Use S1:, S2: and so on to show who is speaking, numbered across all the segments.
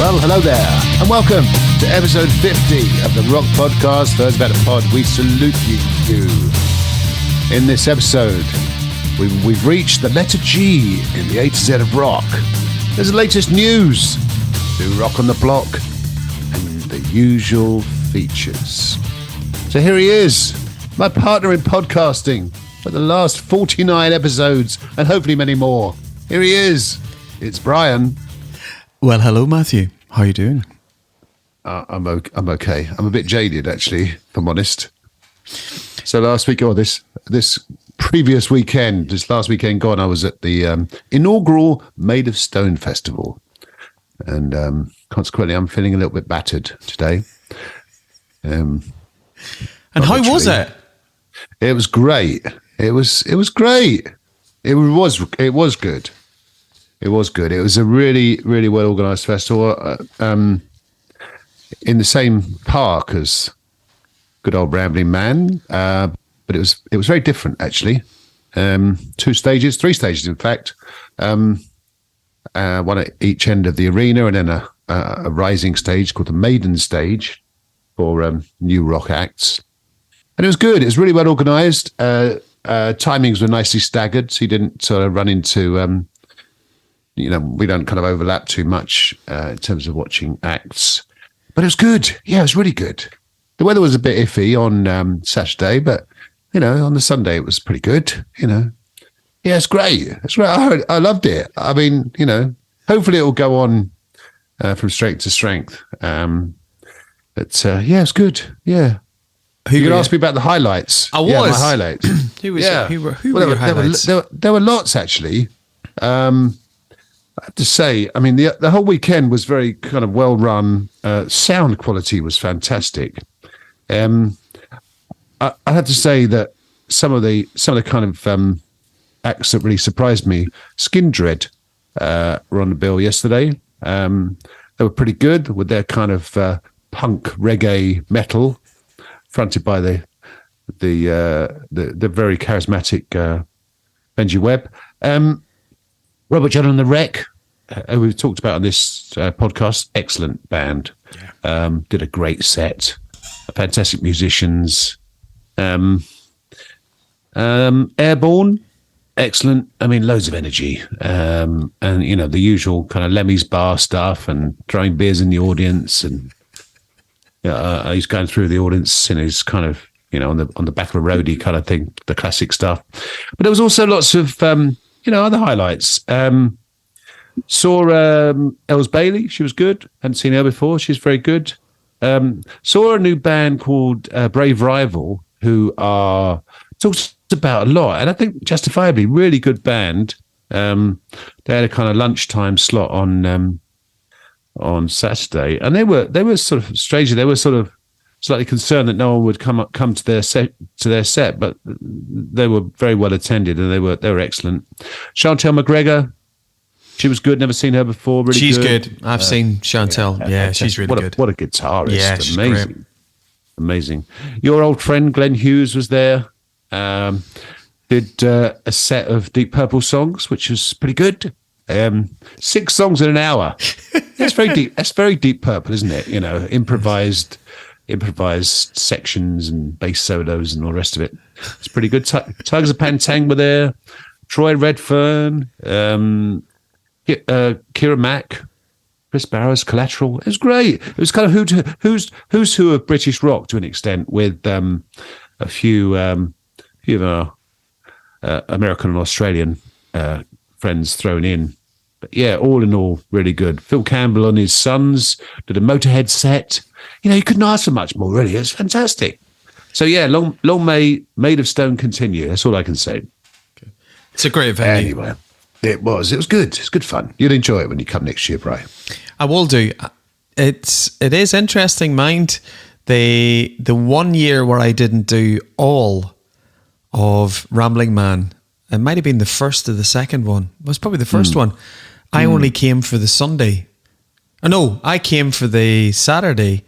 S1: Well, hello there, and welcome to episode 50 of the Rock Podcast. Thirds About a Pod, we salute you. In this episode, we've reached the letter G in the A to Z of rock. There's the latest news, new rock on the block, and the usual features. So here he is, my partner in podcasting for the last 49 episodes, and hopefully many more. Here he is. It's Brian.
S2: Well, hello, Matthew. How are you doing?
S1: I'm okay. I'm a bit jaded, actually, if I'm honest. So last week, or this previous weekend, this last weekend gone, I was at the inaugural Made of Stone Festival. And consequently, I'm feeling a little bit battered today.
S2: And how was it?
S1: It was great. It was great. It was good. It was good. It was a really, really well organised festival in the same park as good old Rambling Man, but it was very different actually. 3 stages, in fact. One at each end of the arena, and then a rising stage called the Maiden Stage for new rock acts. And it was good. It was really well organised. Timings were nicely staggered, so you didn't sort of run into. We don't kind of overlap too much in terms of watching acts. But it was good. Yeah, it was really good. The weather was a bit iffy on Saturday, but, on the Sunday it was pretty good, Yeah, it's great. It's great. I loved it. I mean, hopefully it will go on from strength to strength. Yeah, it's good. Yeah. You could ask me about the highlights.
S2: I was.
S1: Yeah, my highlights.
S2: Who were your highlights?
S1: There were lots, actually. I have to say, I mean, the whole weekend was very kind of well run. Sound quality was fantastic. I have to say that some of the kind of acts that really surprised me, Skin Dread were on the bill yesterday. They were pretty good with their kind of punk reggae metal, fronted by the very charismatic Benji Webb. Robert John and the Wreck, who we've talked about on this podcast, excellent band. Yeah. Did a great set. Fantastic musicians. Airborne, excellent. I mean, loads of energy. And, the usual kind of Lemmy's bar stuff and throwing beers in the audience. And he's going through the audience in his kind of, on the back of a roadie kind of thing, the classic stuff. But there was also lots of... other highlights. Saw Els Bailey. She was good. Hadn't seen her before. She's very good. Saw a new band called Brave Rival, who are talked about a lot, and I think justifiably really good band. They had a kind of lunchtime slot on Saturday, and they were sort of strangely, they were sort of slightly concerned that no one would come to their set, but they were very well attended, and they were excellent. Chantel McGregor, she was good. Never seen her before. Really,
S2: she's good. I've seen Chantel. Yeah, she's really good.
S1: What a guitarist!
S2: Yeah, she's
S1: amazing,
S2: great.
S1: Amazing. Your old friend Glenn Hughes was there. Did a set of Deep Purple songs, which was pretty good. 6 songs in an hour. That's very deep. That's very Deep Purple, isn't it? Improvised sections and bass solos and all the rest of it. It's pretty good. Tigers of Pantang were there. Troy Redfern, Kira Mack, Chris Barrows, Collateral. It was great. It was kind of who's who of British rock to an extent, with a few of our American and Australian friends thrown in. But yeah, all in all, really good. Phil Campbell and his sons did a Motorhead set. You couldn't ask for much more, really. It's fantastic. So yeah, long may Made of Stone continue. That's all I can say.
S2: Okay. It's a great venue.
S1: Anyway, it was good. It's good fun. You'll enjoy it when you come next year, Brian.
S2: I will do. It is interesting, mind. The 1 year where I didn't do all of Rambling Man, it might have been the first or the second one. It was probably the first one. I only came for the Sunday. No, I came for the Saturday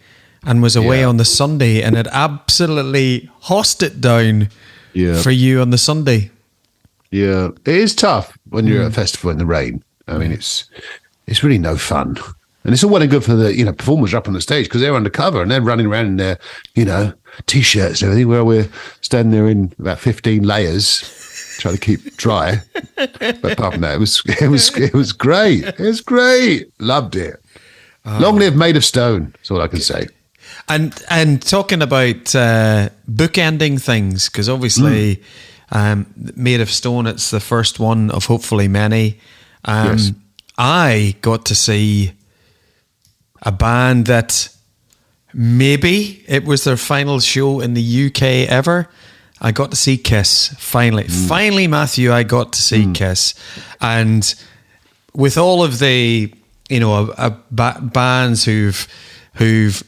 S2: and was away on the Sunday, and it absolutely hossed it down for you on the Sunday. Yeah,
S1: it is tough when you're at a festival in the rain. I mean, it's really no fun. And it's all well and good for the, performers up on the stage because they're undercover and they're running around in their, T-shirts and everything, where we're standing there in about 15 layers trying to keep dry. But apart from that, it was great. It was great. Loved it. Long live Made of Stone. That's all I can say.
S2: And talking about bookending things, because obviously Made of Stone, it's the first one of hopefully many.
S1: Yes.
S2: I got to see a band that maybe it was their final show in the UK ever. I got to see Kiss, finally. Finally, Matthew, I got to see Kiss. And with all of the, bands who've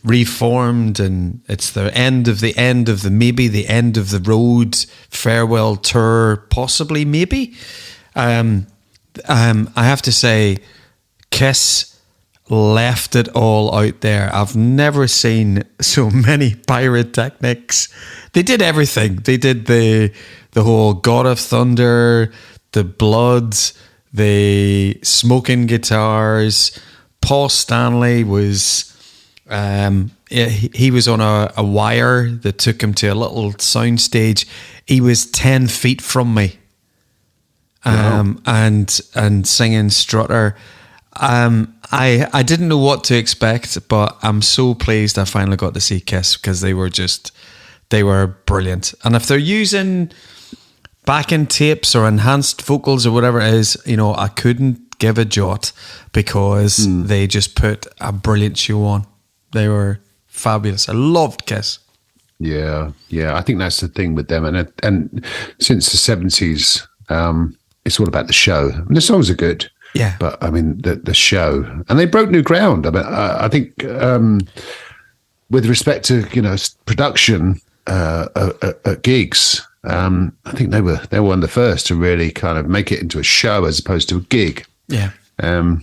S2: reformed, and it's the end of the maybe the end of the road farewell tour, possibly, maybe. I have to say, Kiss left it all out there. I've never seen so many pyrotechnics. They did everything. They did the whole God of Thunder, the blood, the smoking guitars. Paul Stanley was he was on a wire that took him to a little soundstage. He was 10 feet from me. And singing Strutter. I didn't know what to expect, but I'm so pleased I finally got to see Kiss because they were brilliant. And if they're using backing tapes or enhanced vocals or whatever it is, I couldn't give a jot because they just put a brilliant show on. They were fabulous. I loved Kiss.
S1: Yeah. I think that's the thing with them. And since the 70s, it's all about the show. I mean, the songs are good.
S2: Yeah.
S1: But I mean, the show, and they broke new ground. I mean, I think with respect to, production at gigs, I think they were one of the first to really kind of make it into a show as opposed to a gig.
S2: Yeah.
S1: And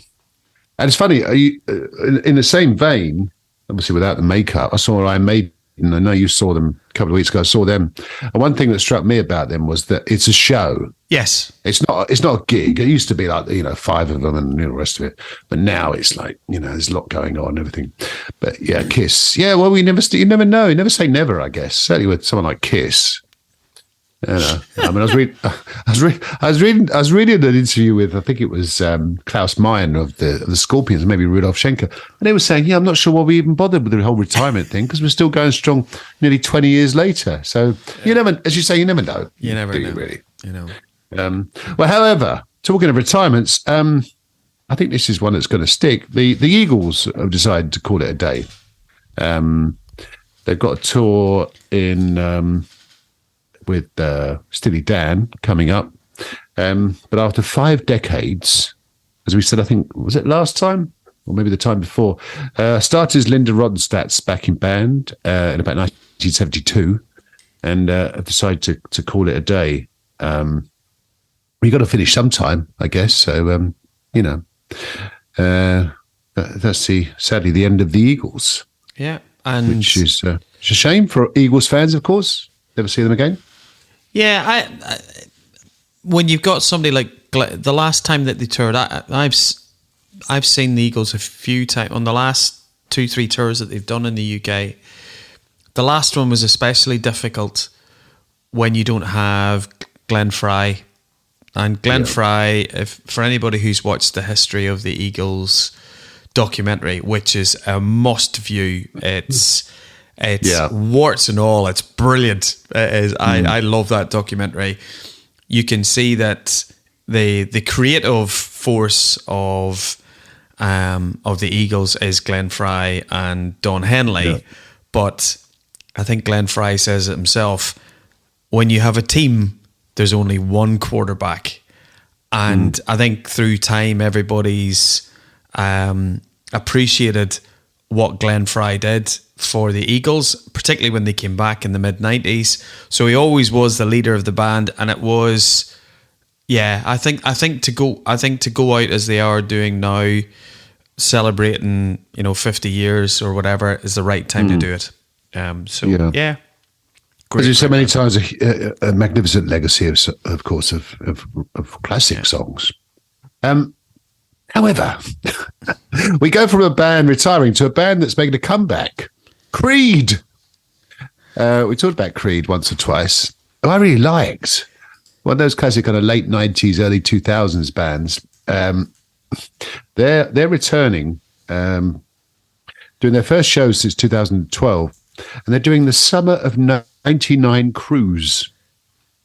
S1: it's funny, in the same vein, obviously without the makeup, I saw Iron Maiden. I know you saw them a couple of weeks ago. I saw them. And one thing that struck me about them was that it's a show.
S2: Yes.
S1: It's not a gig. It used to be like, 5 of them and the rest of it. But now it's like, there's a lot going on and everything. But yeah, Kiss. Yeah, well, you never know. You never say never, I guess. Certainly with someone like Kiss. I mean, I was reading an interview with, I think it was Klaus Meyer of the Scorpions, maybe Rudolf Schenker, and they were saying, "Yeah, I'm not sure why we even bothered with the whole retirement thing because we're still going strong nearly 20 years later." So you never, as you say, you never know.
S2: You never know,
S1: really.
S2: Well,
S1: however, talking of retirements, I think this is one that's going to stick. The Eagles have decided to call it a day. They've got a tour in. With Steely Dan coming up. But after 5 decades, as we said, I think, was it last time? Or maybe the time before? Started as Linda Ronstadt's backing band in about 1972 and decided to call it a day. We got to finish sometime, I guess. So, that's sadly the end of the Eagles.
S2: Yeah. And
S1: which is it's a shame for Eagles fans, of course. Never see them again.
S2: Yeah, I when you've got somebody like the last time that they toured, I've seen the Eagles a few times on the last 2-3 tours that they've done in the UK. The last one was especially difficult when you don't have Glenn Frey. And Glenn Frey, for anybody who's watched the history of the Eagles documentary, which is a must view, it's warts and all. It's brilliant. It is. I love that documentary. You can see that the creative force of the Eagles is Glenn Frey and Don Henley, but I think Glenn Frey says it himself. When you have a team, there's only one quarterback, and I think through time everybody's appreciated what Glenn Frey did for the Eagles, particularly when they came back in the mid-90s. So he always was the leader of the band, and it was, I think to go out as they are doing now, celebrating 50 years or whatever, is the right time to do it.
S1: As you said many times, a magnificent legacy of course of classic songs. However, we go from a band retiring to a band that's making a comeback. Creed. We talked about Creed once or twice. Oh, I really liked one of those classic kind of late 90s, early 2000s bands. They're returning, doing their first show since 2012, and they're doing the Summer of 99 cruise,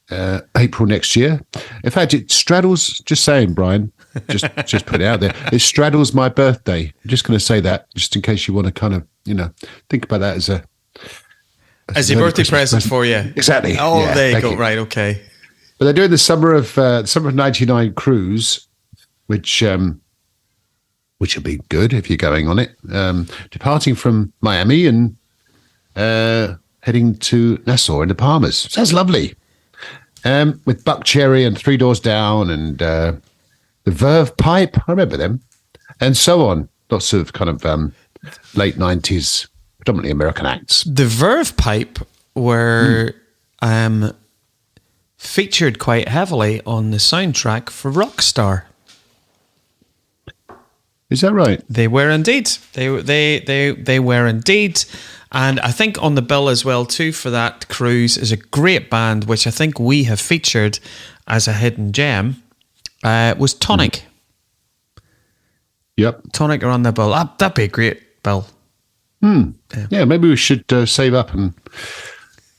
S1: April next year. In fact, it straddles, just saying, Brian, just put it out there, it straddles my birthday. I'm just going to say that, just in case you want to kind of, think about that as
S2: as your birthday present for you.
S1: Exactly.
S2: Oh,
S1: yeah,
S2: there you go. Right, okay.
S1: But they're doing the Summer of 99 cruise, which will be good if you're going on it. Departing from Miami and heading to Nassau in the Bahamas. Sounds lovely. With Buck Cherry and Three Doors Down and the Verve Pipe. I remember them. And so on. Lots of kind of late 90s, predominantly American acts.
S2: The Verve Pipe were featured quite heavily on the soundtrack for Rockstar.
S1: Is that right?
S2: They were indeed. They were indeed. And I think on the bill as well too for that cruise is a great band, which I think we have featured as a hidden gem, was Tonic.
S1: Yep.
S2: Tonic are on the bill. That'd be a great bill.
S1: Yeah, maybe we should save up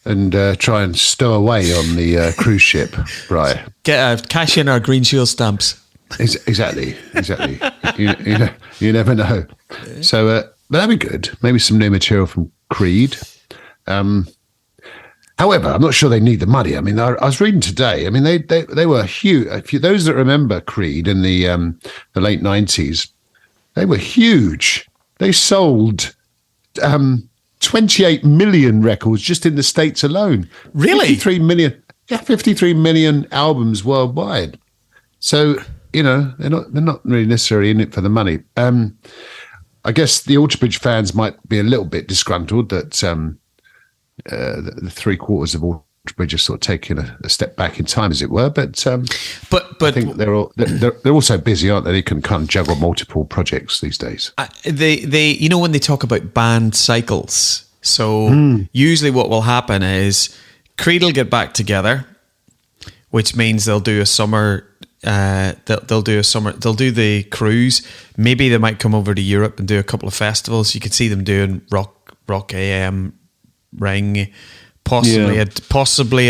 S1: and try and stow away on the cruise ship, right?
S2: Cash in our Green Shield stamps.
S1: Exactly. You never know. So, but that'd be good. Maybe some new material from Creed. However, I'm not sure they need the money. I mean, I was reading today. I mean, they were huge. Those that remember Creed in the late 90s, they were huge. They sold 28 million records just in the States alone.
S2: Really?
S1: 53 million. Yeah, 53 million albums worldwide. So, they're not really necessarily in it for the money. I guess the Alterbridge fans might be a little bit disgruntled that the three quarters of Alterbridge are sort of taking a step back in time, as it were. But I think they're also busy, aren't they? They can kind of juggle multiple projects these days.
S2: They when they talk about band cycles. So usually what will happen is Creed will get back together, which means they'll do a summer. They'll do the cruise. Maybe they might come over to Europe and do a couple of festivals. You could see them doing Rock AM, Ring, possibly a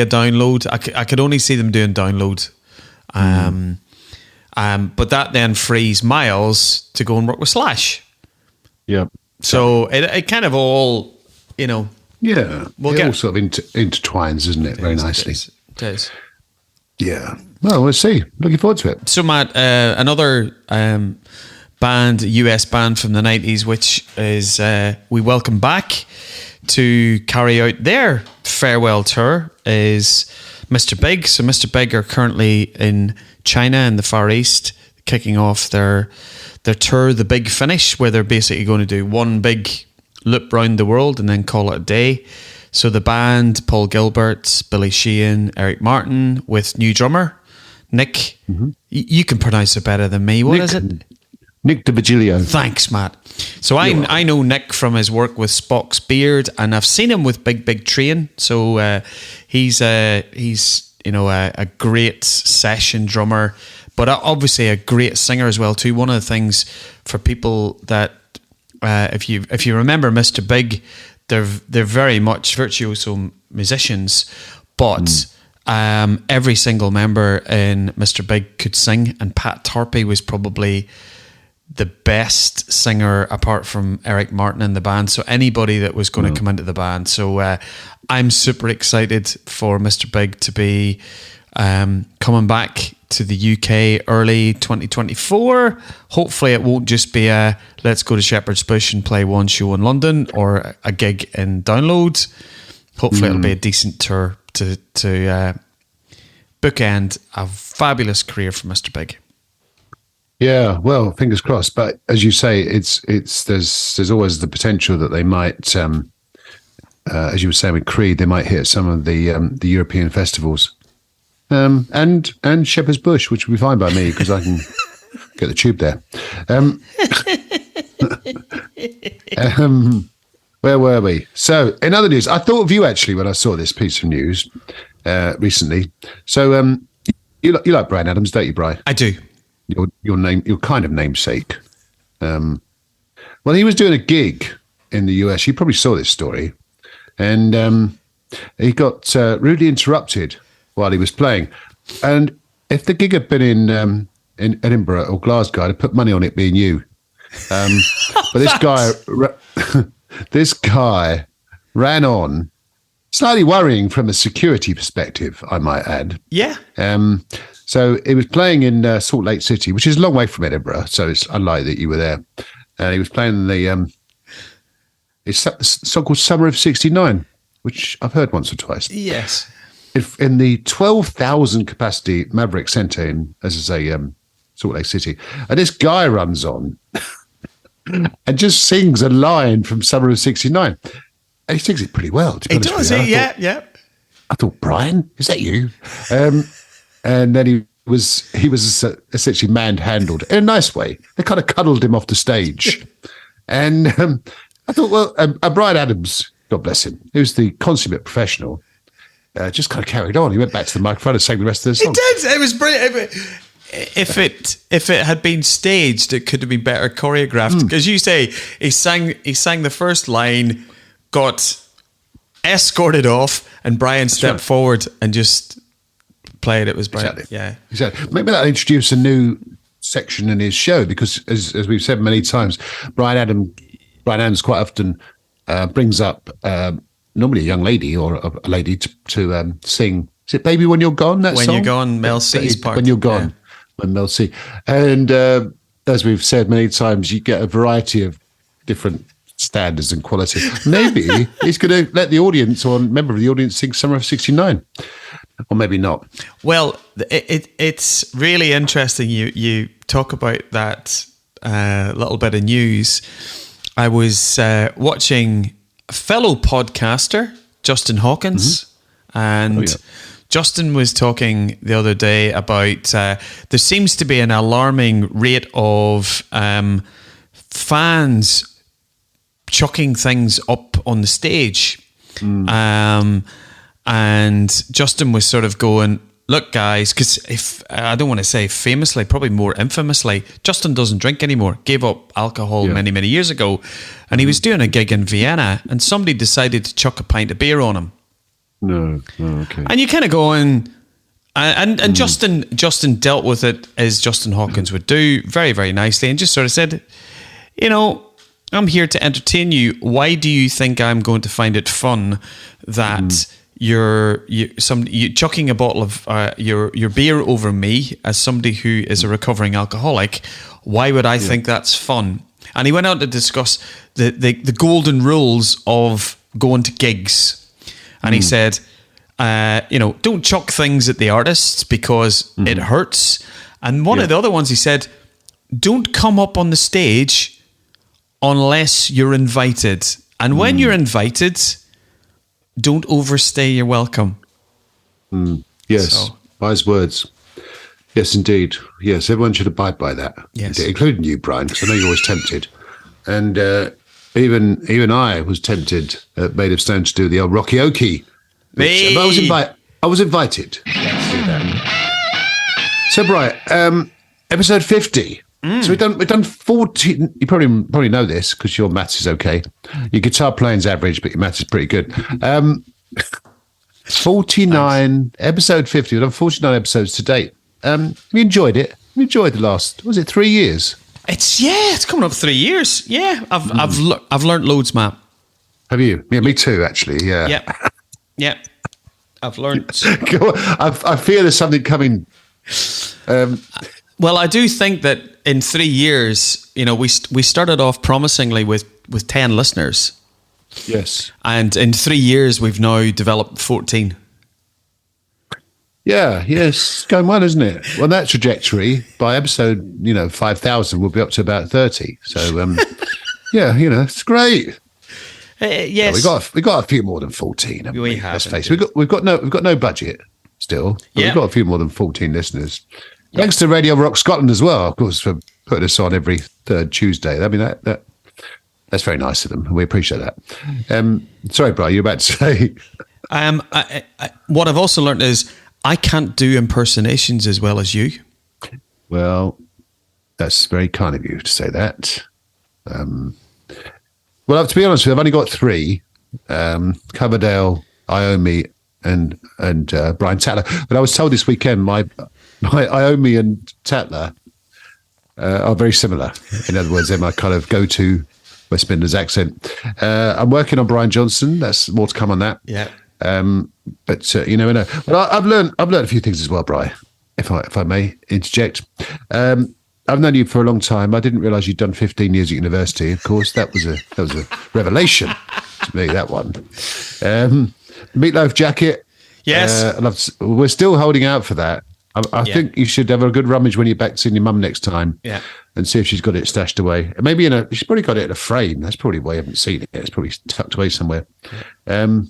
S2: download. I could only see them doing download. But that then frees Miles to go and work with Slash.
S1: Yeah.
S2: So it kind of all,
S1: Yeah. It all sort of intertwines, isn't it? Very nicely.
S2: It is.
S1: Yeah. Well, we'll see. Looking forward to it.
S2: So, Matt, another band, US band from the 90s, which is we welcome back to carry out their farewell tour, is Mr. Big. So Mr. Big are currently in China in the Far East, kicking off their tour, The Big Finish, where they're basically going to do one big loop round the world and then call it a day. So the band, Paul Gilbert, Billy Sheehan, Eric Martin, with new drummer Nick. You can pronounce it better than me. What is it?
S1: Nick DeVigilio.
S2: Thanks, Matt. So I know Nick from his work with Spock's Beard, and I've seen him with Big Big Train. So he's a great session drummer, but obviously a great singer as well too. One of the things for people that if you remember Mr. Big, they're very much virtuoso musicians, but every single member in Mr. Big could sing, and Pat Tarpey was probably the best singer apart from Eric Martin in the band. So anybody that was going to come into the band. So I'm super excited for Mr. Big to be coming back to the UK early 2024. Hopefully it won't just be a let's go to Shepherd's Bush and play one show in London or a gig in Download. Hopefully it'll be a decent tour to bookend a fabulous career for Mr. Big.
S1: Yeah, well, fingers crossed. But as you say, there's always the potential that they might, as you were saying with Creed, they might hit some of the European festivals, and Shepherd's Bush, which would be fine by me because I can get the tube there. Where were we? So, in other news, I thought of you actually when I saw this piece of news recently. So, you like Bryan Adams, don't you, Brian?
S2: I do.
S1: Your kind of namesake. Well, he was doing a gig in the US. You probably saw this story, and he got rudely interrupted while he was playing. And if the gig had been in Edinburgh or Glasgow, I'd put money on it being you. But this guy ran on, slightly worrying from a security perspective, I might add.
S2: Yeah.
S1: So he was playing in Salt Lake City, which is a long way from Edinburgh, so it's unlikely that you were there. He was playing it's a song called Summer of '69, which I've heard once or twice.
S2: Yes.
S1: In the 12,000 capacity Maverick Centre in, as I say, Salt Lake City. And this guy runs on and just sings a line from Summer of '69. And he sings it pretty well.
S2: He does, yeah.
S1: I thought, Brian, is that you? And then he was essentially manhandled in a nice way. They kind of cuddled him off the stage. And I thought, well, Bryan Adams, God bless him, who's the consummate professional, just kind of carried on. He went back to the microphone and sang the rest of the song.
S2: He did. It was brilliant. If it had been staged, it could have been better choreographed. Because you say he sang the first line, got escorted off, and Brian stepped forward and just played. It was brilliant.
S1: Exactly.
S2: Yeah,
S1: exactly. Maybe that'll introduce a new section in his show, because as we've said many times, Bryan Adams quite often brings up normally a young lady or a lady to sing. Is it "Baby When You're Gone"? That
S2: When
S1: song?
S2: You're Gone, Mel C's part.
S1: When You're Gone, when Mel C. And as we've said many times, you get a variety of different standards and quality. Maybe he's going to let the audience or a member of the audience sing "Summer of '69." Or maybe not.
S2: Well, it's really interesting. You talk about that little bit of news. I was watching a fellow podcaster, Justin Hawkins, and Justin was talking the other day about there seems to be an alarming rate of fans chucking things up on the stage. And Justin was sort of going, look, guys, because if I don't want to say famously, probably more infamously, Justin doesn't drink anymore, gave up alcohol many, many years ago. And he was doing a gig in Vienna and somebody decided to chuck a pint of beer on him.
S1: No, okay.
S2: And you kind of go and Justin dealt with it as Justin Hawkins would do, very, very nicely, and just sort of said, I'm here to entertain you. Why do you think I'm going to find it fun that you're chucking a bottle of your beer over me as somebody who is a recovering alcoholic? Why would I think that's fun? And he went on to discuss the golden rules of going to gigs. And he said, don't chuck things at the artists because it hurts. And one of the other ones, he said, don't come up on the stage unless you're invited. And when you're invited, don't overstay your welcome.
S1: Yes, wise words. Yes, indeed. Yes, everyone should abide by that.
S2: Yes,
S1: including you, Brian, because I know you're always tempted. And even I was tempted at Made of Stone to do the old Rocky Okie. But I was invited to do that. So, Brian, episode 50. So we've done 14. You probably know this because your maths is okay. Your guitar playing's average, but your maths is pretty good. 49 episode 50. We've done 49 episodes to date. We enjoyed it. We enjoyed the last. Was it 3 years?
S2: It's coming up 3 years. Yeah, I've learned loads, Matt.
S1: Have you? Yeah, me too. Actually, yeah.
S2: Yeah. I've learned.
S1: I fear there's something coming.
S2: Well, I do think that in 3 years, we started off promisingly with 10 listeners.
S1: Yes. And
S2: in 3 years, we've now developed 14.
S1: Yeah, yes, going well, isn't it? Well, that trajectory, by episode, 5,000, we'll be up to about 30. So, it's great.
S2: Yes,
S1: yeah, we got a few more than 14.
S2: We have.
S1: Let's face it. We've got no budget still. But we've got a few more than 14 listeners. Thanks to Radio Rock Scotland as well, of course, for putting us on every third Tuesday. I mean, that's very nice of them. We appreciate that. Sorry, Brian, you're about to say.
S2: What I've also learned is I can't do impersonations as well as you.
S1: Well, that's very kind of you to say that. Well, to be honest with you, I've only got 3. Coverdale, Iommi, and Brian Tatler. But I was told this weekend my Iommi and Tatler are very similar. In other words, they're my kind of go-to West Midlands accent. I'm working on Brian Johnson. That's more to come on that.
S2: Yeah.
S1: But you never know. But I've learned a few things as well, Brian. If I may interject. I've known you for a long time. I didn't realise you'd done 15 years at university. Of course, that was a revelation to me. That one. Meatloaf jacket.
S2: Yes.
S1: We're still holding out for that. I think you should have a good rummage when you're back seeing your mum next time.
S2: Yeah.
S1: And see if she's got it stashed away. Maybe she's probably got it in a frame. That's probably why you haven't seen it. It's probably tucked away somewhere. We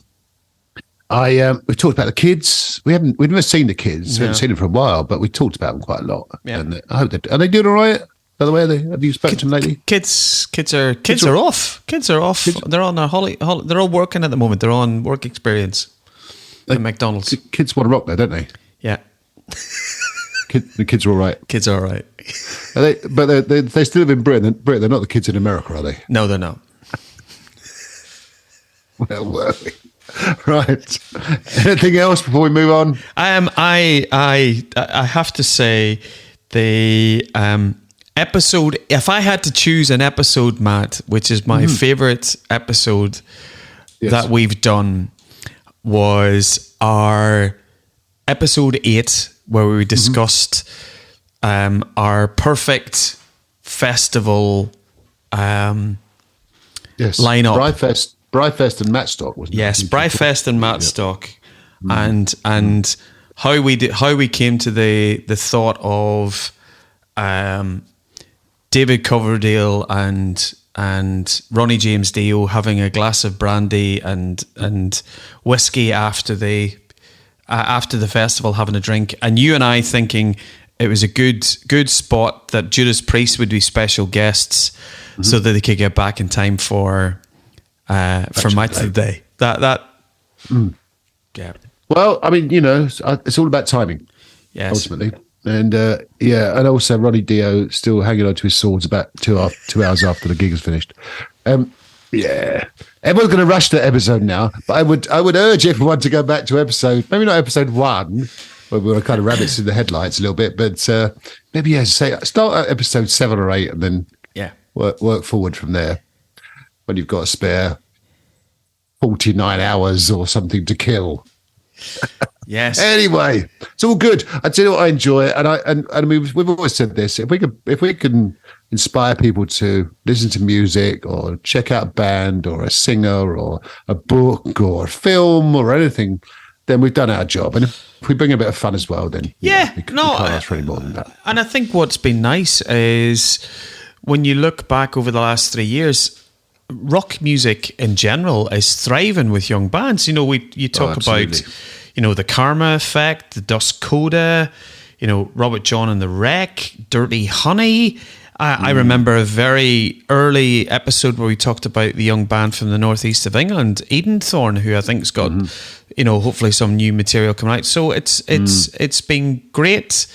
S1: talked about the kids. We've never seen the kids. We haven't seen them for a while, but we talked about them quite a lot. Yeah. And I hope are they doing all right? By the way, have you spoken to them lately?
S2: Kids are off. Kids are off. They're on their they're all working at the moment. They're on work experience at McDonald's.
S1: Kids want to rock there, don't they?
S2: Yeah.
S1: The kids are all right.
S2: Kids are all right.
S1: But they still live in Britain. They're not the kids in America, are they?
S2: No, they're not.
S1: Well, were we? Right. Anything else before we move on?
S2: I have to say the episode. If I had to choose an episode, Matt, which is my favourite episode that we've done, was our episode 8, where we discussed our perfect festival lineup.
S1: Bryfest and Matstock, wasn't it?
S2: Yes, Bryfest and Matstock, and how we came to the thought of David Coverdale and Ronnie James Dio having a glass of brandy and whiskey after the festival, having a drink, and you and I thinking it was a good spot that Judas Priest would be special guests, so that they could get back in time for Match of the Day. Yeah.
S1: Well, I mean, it's all about timing.
S2: Yes.
S1: Ultimately. And and also Ronnie Dio still hanging on to his swords about 2 hours after the gig is finished. Everyone's going to rush to episode now, but I would urge everyone to go back to maybe not episode 1, where we were kind of rabbits in the headlights a little bit, but maybe start at episode 7 or 8, and then work forward from there when you've got a spare 49 hours or something to kill.
S2: Yes.
S1: Anyway, it's all good. I tell you what, I enjoy it, and we've always said this: if we can inspire people to listen to music or check out a band or a singer or a book or a film or anything, then we've done our job. And if we bring a bit of fun as well, then we can't ask for any more than that.
S2: And I think what's been nice is when you look back over the last 3 years, rock music in general is thriving with young bands. You talk about, the Karma Effect, the Dust Coda, Robert John and the Wreck, Dirty Honey. I remember a very early episode where we talked about the young band from the northeast of England, Edenthorn, who I think's got, hopefully some new material coming out. So it's been great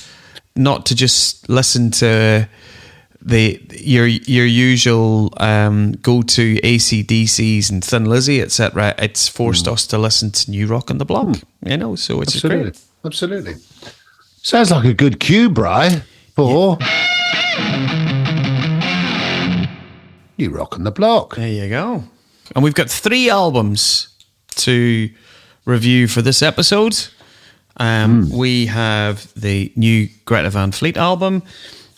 S2: not to just listen to your usual go-to AC/DCs and Thin Lizzy, etc. It's forced us to listen to new rock on the block, so it's great.
S1: Absolutely. Sounds like a good cue, Bri, for New Rock on the Block.
S2: There you go. And we've got 3 albums to review for this episode. We have the new Greta Van Fleet album.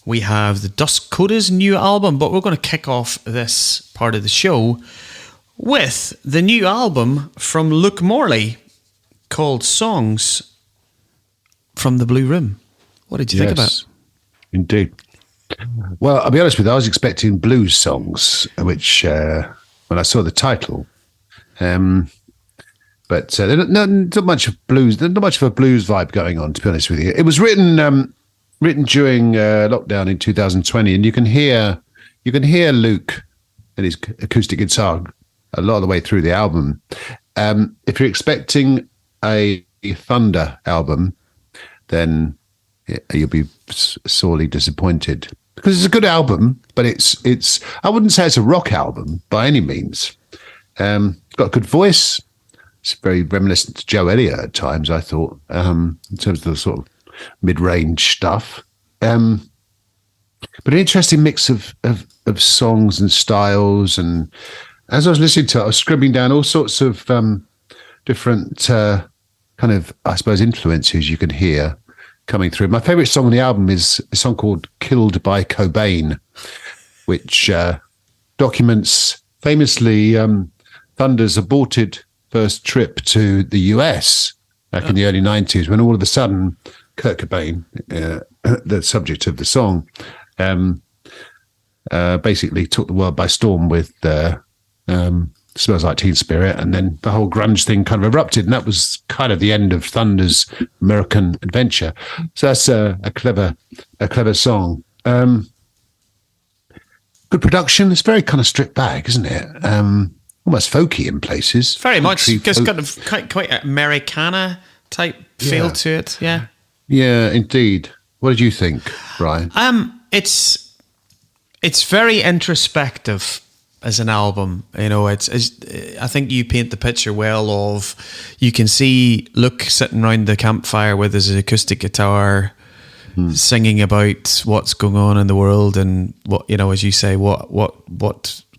S2: We have the Dust Coda's new album, but we're going to kick off this part of the show with the new album from Luke Morley called Songs from the Blue Room. What did you think about it?
S1: Indeed. Well, I'll be honest with you, I was expecting blues songs, which when I saw the title, but not much of blues. There's not much of a blues vibe going on, to be honest with you. It was written written during lockdown in 2020, and you can hear Luke and his acoustic guitar a lot of the way through the album. If you're expecting a Thunder album, then you'll be sorely disappointed, because it's a good album, but it's I wouldn't say it's a rock album by any means. It's got a good voice. It's very reminiscent to Joe Elliott at times, I thought, in terms of the sort of mid-range stuff. But an interesting mix of songs and styles. And as I was listening to it, I was scribbling down all sorts of different kind of, I suppose, influences you can hear coming through. My favourite song on the album is a song called Killed by Cobain, which documents famously Thunder's aborted first trip to the US back in the early 90s, when all of a sudden Kurt Cobain, the subject of the song, basically took the world by storm with Smells Like Teen Spirit, and then the whole grunge thing kind of erupted, and that was kind of the end of Thunder's American adventure. So that's a clever song. Good production. It's very kind of stripped back, isn't it? Almost folky in places.
S2: Very much. Just kind of quite Americana type feel to it. Yeah.
S1: Yeah, indeed. What did you think, Brian?
S2: It's very introspective as an album. You know, I think you paint the picture well of, you can see Luke sitting around the campfire with his acoustic guitar, singing about what's going on in the world, and what, you know, as you say, what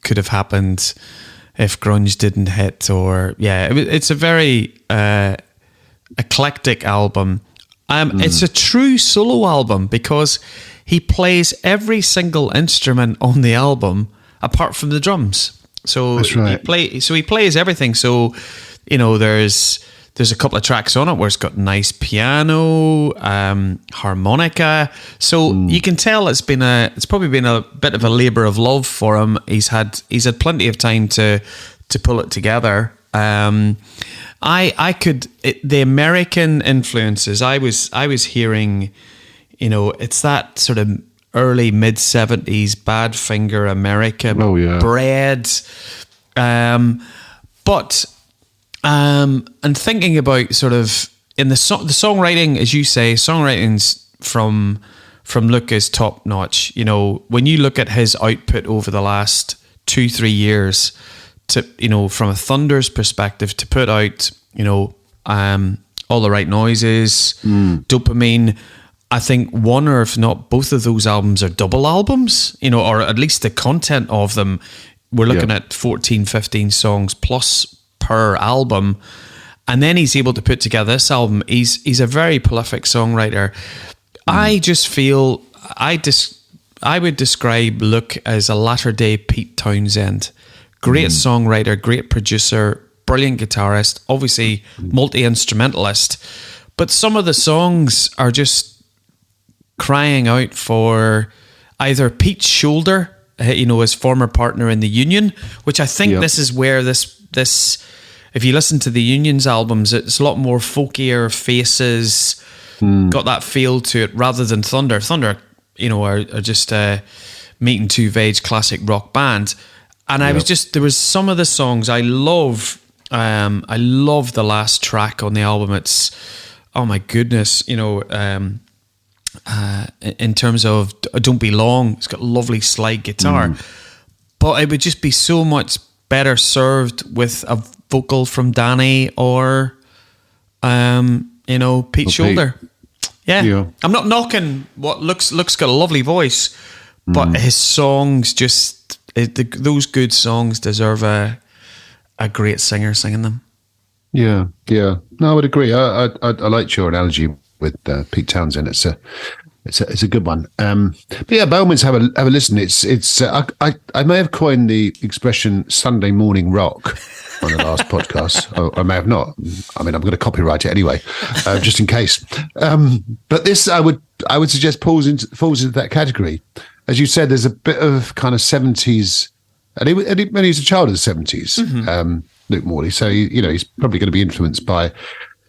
S2: could have happened if grunge didn't hit. Or it's a very eclectic album. It's a true solo album, because he plays every single instrument on the album apart from the drums. So that's right. He plays everything. So, you know, there's a couple of tracks on it where it's got nice piano, harmonica. So you can tell it's probably been a bit of a labour of love for him. He's had plenty of time to pull it together. The American influences, I was hearing, you know, it's that sort of early mid-70s Badfinger America bread. And thinking about sort of in the songwriting, as you say, songwriting's from Luke is top notch. You know, when you look at his output over the last 2-3 years, to, you know, from a Thunder's perspective, to put out, you know, All the Right Noises, Dopamine. I think one, or if not both of those albums, are double albums, you know, or at least the content of them. We're looking at 14, 15 songs plus per album. And then he's able to put together this album. He's a very prolific songwriter. I just feel, I would describe Luke as a latter-day Pete Townsend. Great songwriter, great producer, brilliant guitarist, obviously multi-instrumentalist. But some of the songs are just crying out for either Pete's shoulder, you know, his former partner in the Union, which I think this is where this, if you listen to the Union's albums, it's a lot more folkier, Faces, got that feel to it, rather than Thunder. Thunder, you know, are just Meat and Two Veg classic rock band. And I was just, there was some of the songs I love the last track on the album. It's, oh my goodness, you know, in terms of Don't Be Long, it's got lovely slide guitar, but it would just be so much better served with a vocal from Danny or you know, Pete's shoulder. Yeah. I'm not knocking what Luke's got a lovely voice, but his songs just, those good songs deserve a great singer singing them.
S1: Yeah. No, I would agree. I liked your analogy with Pete Townsend. It's a good one. But yeah, Bowman's have a listen. It's I may have coined the expression Sunday morning rock on the last podcast. Or I may have not. I mean, I'm going to copyright it anyway, just in case. But this, I would suggest falls into that category. As you said, there's a bit of kind of 70s, and when he was a child of the 70s, Luke Morley. So he's probably going to be influenced by.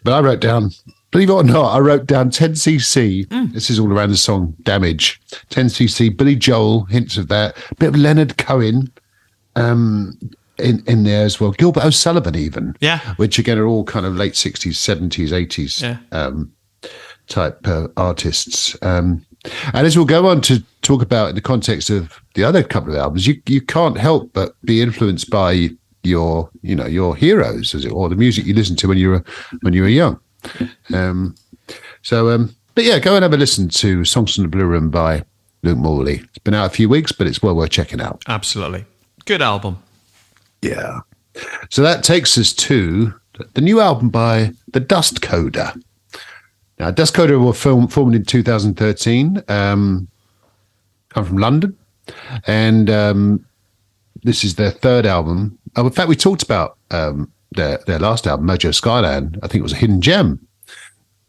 S1: But I wrote down believe it or not, I wrote down 10cc. This is all around the song Damage. 10cc, Billy Joel, hints of that. A bit of Leonard Cohen in there as well. Gilbert O'Sullivan even.
S2: Yeah.
S1: Which again are all kind of late 60s, 70s, 80s type artists. And as we'll go on to talk about in the context of the other couple of albums, you can't help but be influenced by your heroes, or the music you listened to when you were young. But yeah, go and have a listen to Songs from the Blue Room by Luke Morley. It's been out a few weeks, but it's well worth checking out.
S2: Absolutely. Good album. Yeah.
S1: So that takes us to the new album by the Dust Coda. Now, Dust Coda were formed in 2013, come from London, and this is their third album. In fact, we talked about their last album, Mojo Skyland. I think it was a hidden gem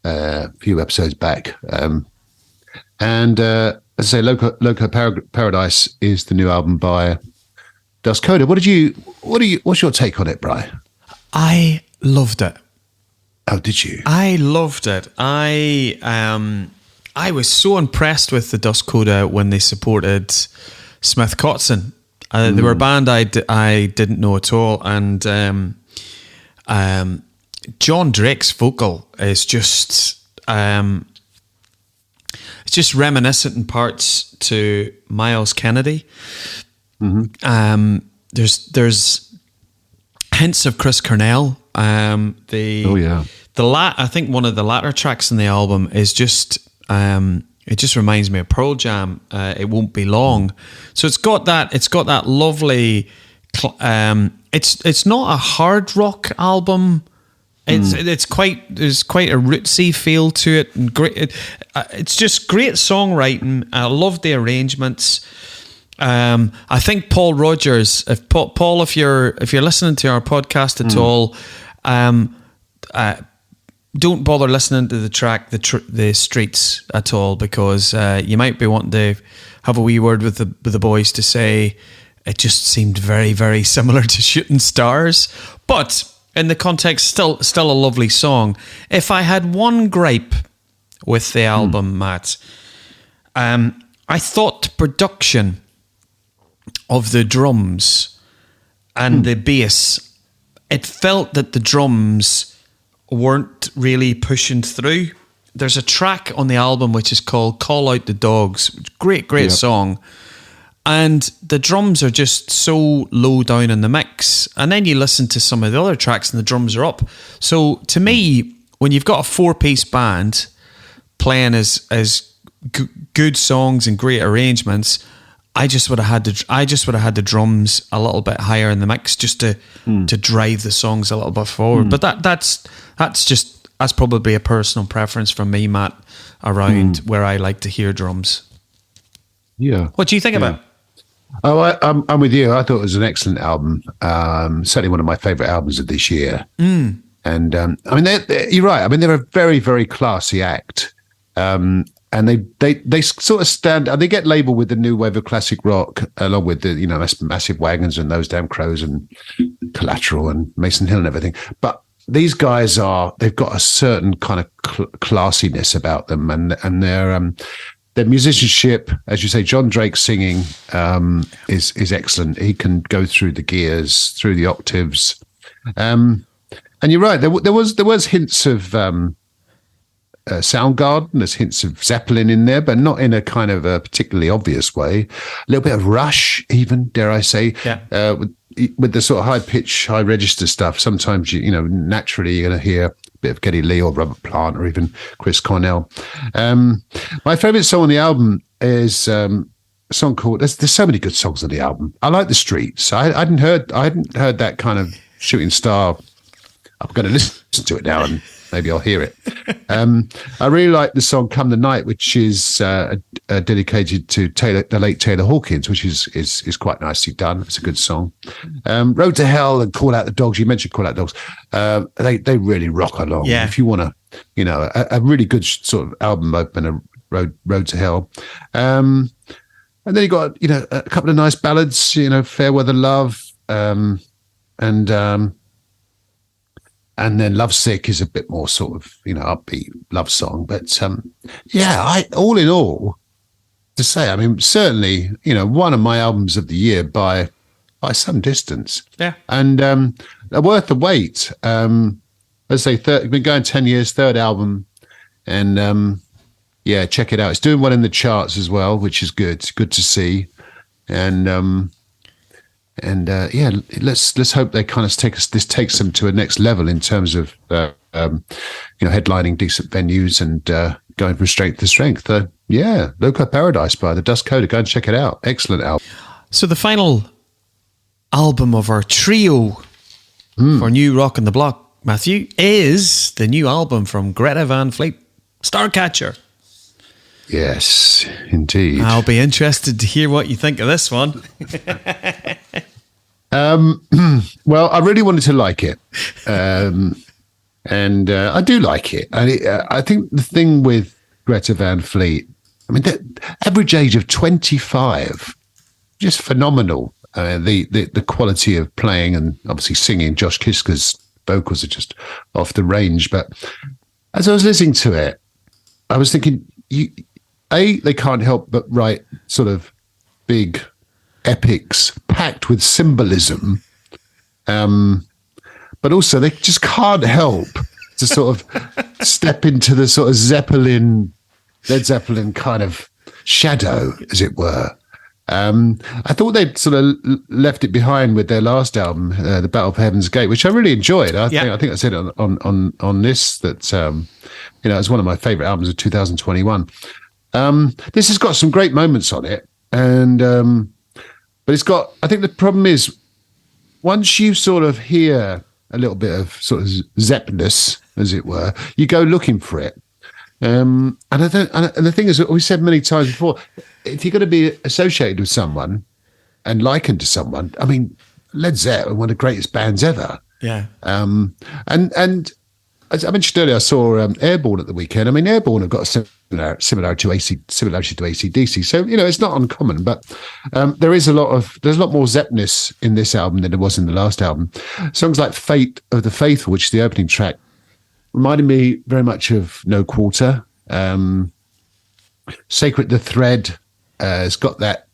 S1: a few episodes back. As I say, Loco Paradise is the new album by Dust Coda. What's your take on it, Bri?
S2: I loved it.
S1: Oh, did you?
S2: I loved it. I was so impressed with the Dust Coda when they supported Smith Kotzen. They were a band I didn't know at all, and John Drake's vocal is just it's just reminiscent in parts to Miles Kennedy. Mm-hmm. There's hints of Chris Cornell. I think one of the latter tracks in the album is just it just reminds me of Pearl Jam. It Won't Be Long. So it's got that lovely. It's not a hard rock album. There's quite a rootsy feel to it, and great. It's just great songwriting. I love the arrangements. I think Paul Rogers, if you're listening to our podcast at all, don't bother listening to the track the Streets at all, because you might be wanting to have a wee word with the boys to say it just seemed very, very similar to Shooting Stars, but in the context still a lovely song. If I had one gripe with the album, Matt, I thought the production of the drums and the bass, it felt that the drums weren't really pushing through. There's a track on the album which is called Call Out the Dogs. Great song. And the drums are just so low down in the mix. And then you listen to some of the other tracks and the drums are up. So to me, when you've got a 4-piece band playing as good songs and great arrangements, I just would have had the drums a little bit higher in the mix just to drive the songs a little bit forward. But that's probably a personal preference from me, Matt, around where I like to hear drums.
S1: Yeah.
S2: What do you think about it?
S1: Oh, I'm with you. I thought it was an excellent album. Certainly one of my favourite albums of this year. And I mean, you're right. I mean, they're a very, very classy act. And they sort of stand. They get labelled with the new wave of classic rock, along with the Massive Wagons and Those Damn Crows and Collateral and Mason Hill and everything. But these guys they've got a certain kind of classiness about them, and their musicianship, as you say, John Drake singing is excellent. He can go through the gears, through the octaves, and you're right. There was hints of Soundgarden. There's hints of Zeppelin in there, but not in a kind of a particularly obvious way. A little bit of Rush, even, dare I say, with the sort of high pitch, high register stuff. Sometimes naturally you're going to hear a bit of Geddy Lee or Robert Plant or even Chris Cornell. My favourite song on the album is a song called. There's so many good songs on the album. I like The Streets. I hadn't heard that kind of Shooting Star. I'm going to listen to it now and maybe I'll hear it. I really like the song "Come the Night," which is dedicated to the late Taylor Hawkins, which is quite nicely done. It's a good song. "Road to Hell" and "Call Out the Dogs." You mentioned "Call Out the Dogs." They really rock along.
S2: Yeah.
S1: If you want a really good sort of album opener, "Road to Hell." And then you got a couple of nice ballads. "Fair Weather Love," and and then Lovesick is a bit more sort of, upbeat love song. But all in all, to say, I mean, certainly, one of my albums of the year by some distance.
S2: Yeah.
S1: And worth the wait. Let's say been going 10 years, third album. And check it out. It's doing well in the charts as well, which is good. It's good to see. And let's hope they kind of takes them to a next level in terms of headlining decent venues and going from strength to strength. Loco Paradise by the Dust Coda. Go and check it out. Excellent album.
S2: So the final album of our trio for New Rock on the Block, Matthew, is the new album from Greta Van Fleet, Starcatcher.
S1: Yes, indeed.
S2: I'll be interested to hear what you think of this one.
S1: Well, I really wanted to like it. And I do like it. I think the thing with Greta Van Fleet, I mean, the average age of 25, just phenomenal. The quality of playing and obviously singing. Josh Kiska's vocals are just off the range. But as I was listening to it, I was thinking, they can't help but write sort of big epics packed with symbolism. But also they just can't help to sort of step into the sort of Led Zeppelin kind of shadow, as it were. I thought they'd sort of left it behind with their last album, The Battle for Heaven's Gate, which I really enjoyed. I think I said on this that it's one of my favourite albums of 2021. This has got some great moments on it, but it's got. I think the problem is once you sort of hear a little bit of sort of Zeppness, as it were, you go looking for it. And the thing is, we said many times before, if you're going to be associated with someone and likened to someone, I mean, Led Zeppelin, one of the greatest bands ever.
S2: Yeah.
S1: And as I mentioned earlier, I saw Airborne at the weekend. I mean, Airborne have got a similarity to AC/DC. So, it's not uncommon, but there's a lot more Zeppness in this album than there was in the last album. Songs like Fate of the Faithful, which is the opening track, reminded me very much of No Quarter. Sacred the Thread has got that,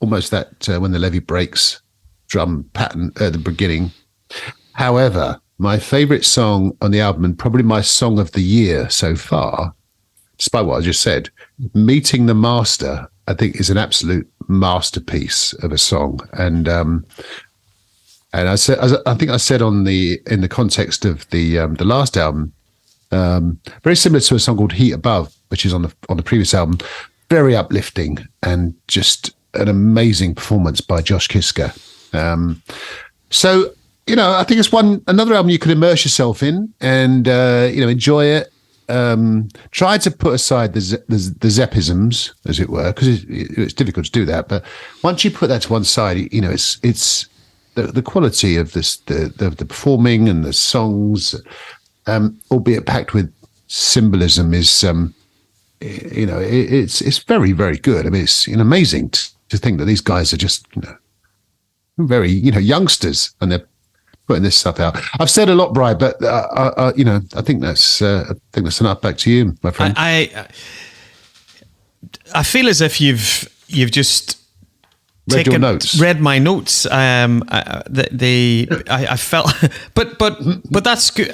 S1: almost that When the Levee Breaks drum pattern at the beginning. However, my favourite song on the album, and probably my song of the year so far, despite what I just said, Meeting the Master, I think is an absolute masterpiece of a song. And I said, I think I said in the context of the last album, very similar to a song called Heat Above, which is on the previous album, very uplifting and just an amazing performance by Josh Kiska. So, I think it's another album you can immerse yourself in and enjoy it. Try to put aside the Zeppisms, as it were, because it's difficult to do that. But once you put that to one side, it's the quality of the performing and the songs, albeit packed with symbolism, is it's very, very good. I mean, it's amazing to think that these guys are just very youngsters and they're putting this stuff out. I've said a lot, Bri, but I think that's enough. Back to you, my friend.
S2: I feel as if you've just read my notes. I felt, but that's good.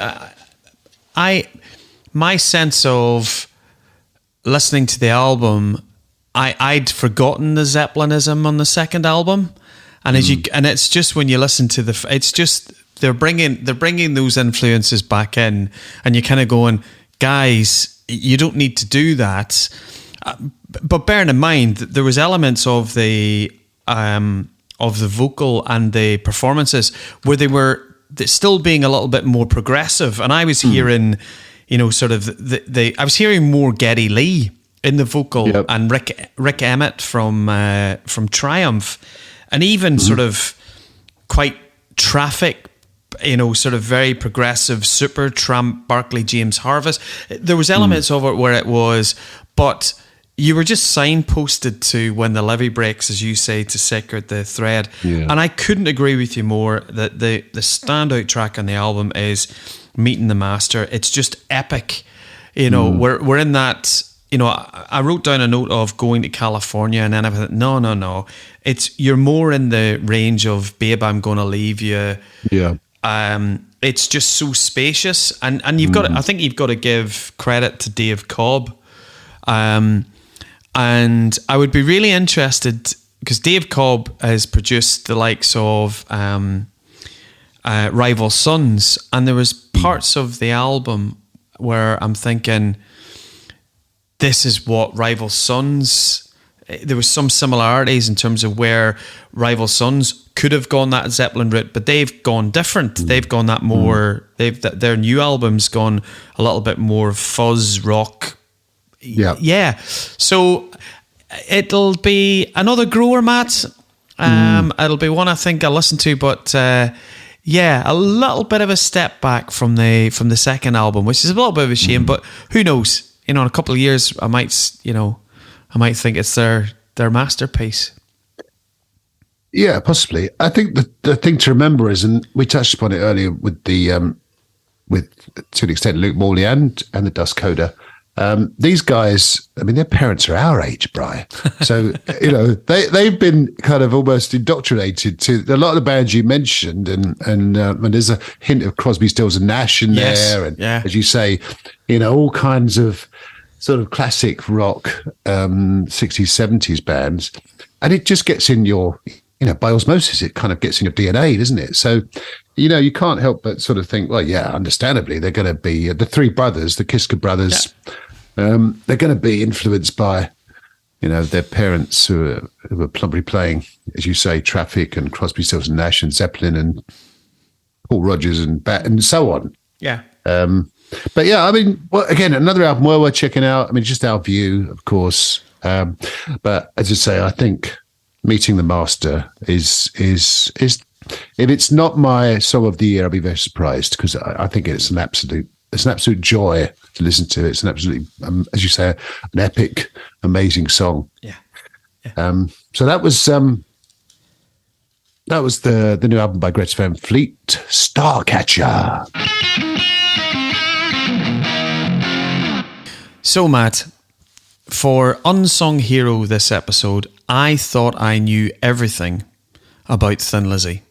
S2: My sense of listening to the album, I'd forgotten the Zeppelinism on the second album, and and it's just when you listen to it's just they're bringing those influences back in, and you're kind of going, guys, you don't need to do that. But bearing in mind that there was elements of the vocal and the performances where they were still being a little bit more progressive, and I was hearing, sort of I was hearing more Geddy Lee in the vocal, yep, and Rick Emmett from Triumph, and even sort of quite Traffic, sort of very progressive Supertramp, Barclay James Harvest. There was elements of it where it was, but you were just signposted to When the Levee Breaks, as you say, to Sacred the Thread. Yeah. And I couldn't agree with you more that the standout track on the album is meeting the master. It's just epic. You know, we're in that. You know, I wrote down a note of going to California, and then I thought, no. You're more in the range of, babe, I'm going to leave you.
S1: Yeah.
S2: It's just so spacious, and you've got. I think you've got to give credit to Dave Cobb, and I would be really interested because Dave Cobb has produced the likes of Rival Sons, and there was parts of the album where I'm thinking, this is what Rival Sons. There was some similarities in terms of where Rival Sons could have gone that Zeppelin route, but they've gone different. They've gone that more. Their new album's gone a little bit more fuzz rock. Yeah. So it'll be another grower, Matt. It'll be one I think I'll listen to, but a little bit of a step back from the second album, which is a little bit of a shame. But who knows? You know, in a couple of years, I might think it's their masterpiece.
S1: Yeah, possibly. I think the thing to remember is, and we touched upon it earlier with the with to an extent Luke Morley and the Dust Coda. These guys, I mean, their parents are our age, Bri. So you know they've been kind of almost indoctrinated to a lot of the bands you mentioned, and there's a hint of Crosby, Stills and Nash in there, and as you say, you know, all kinds of sort of classic rock 60s, 70s bands, and it just gets in your, you know, by osmosis, it kind of gets in your DNA, doesn't it? So, you know, you can't help but sort of think, well, yeah, understandably, they're going to be the three brothers, the Kiska brothers. Yeah. They're going to be influenced by, you know, their parents who are probably playing, as you say, Traffic and Crosby, Stills and Nash and Zeppelin and Paul Rodgers and so on.
S2: Yeah.
S1: But yeah, I mean, well, again, another album well worth checking out. I mean, just our view, of course. But as I say, I think Meeting the Master is if it's not my song of the year, I'll be very surprised, because I think it's an absolute joy to listen to. It's an absolutely, as you say, an epic, amazing song.
S2: Yeah.
S1: So that was the new album by Greta Van Fleet, Starcatcher.
S2: So, Matt, for Unsung Hero this episode, I thought I knew everything about Thin Lizzy.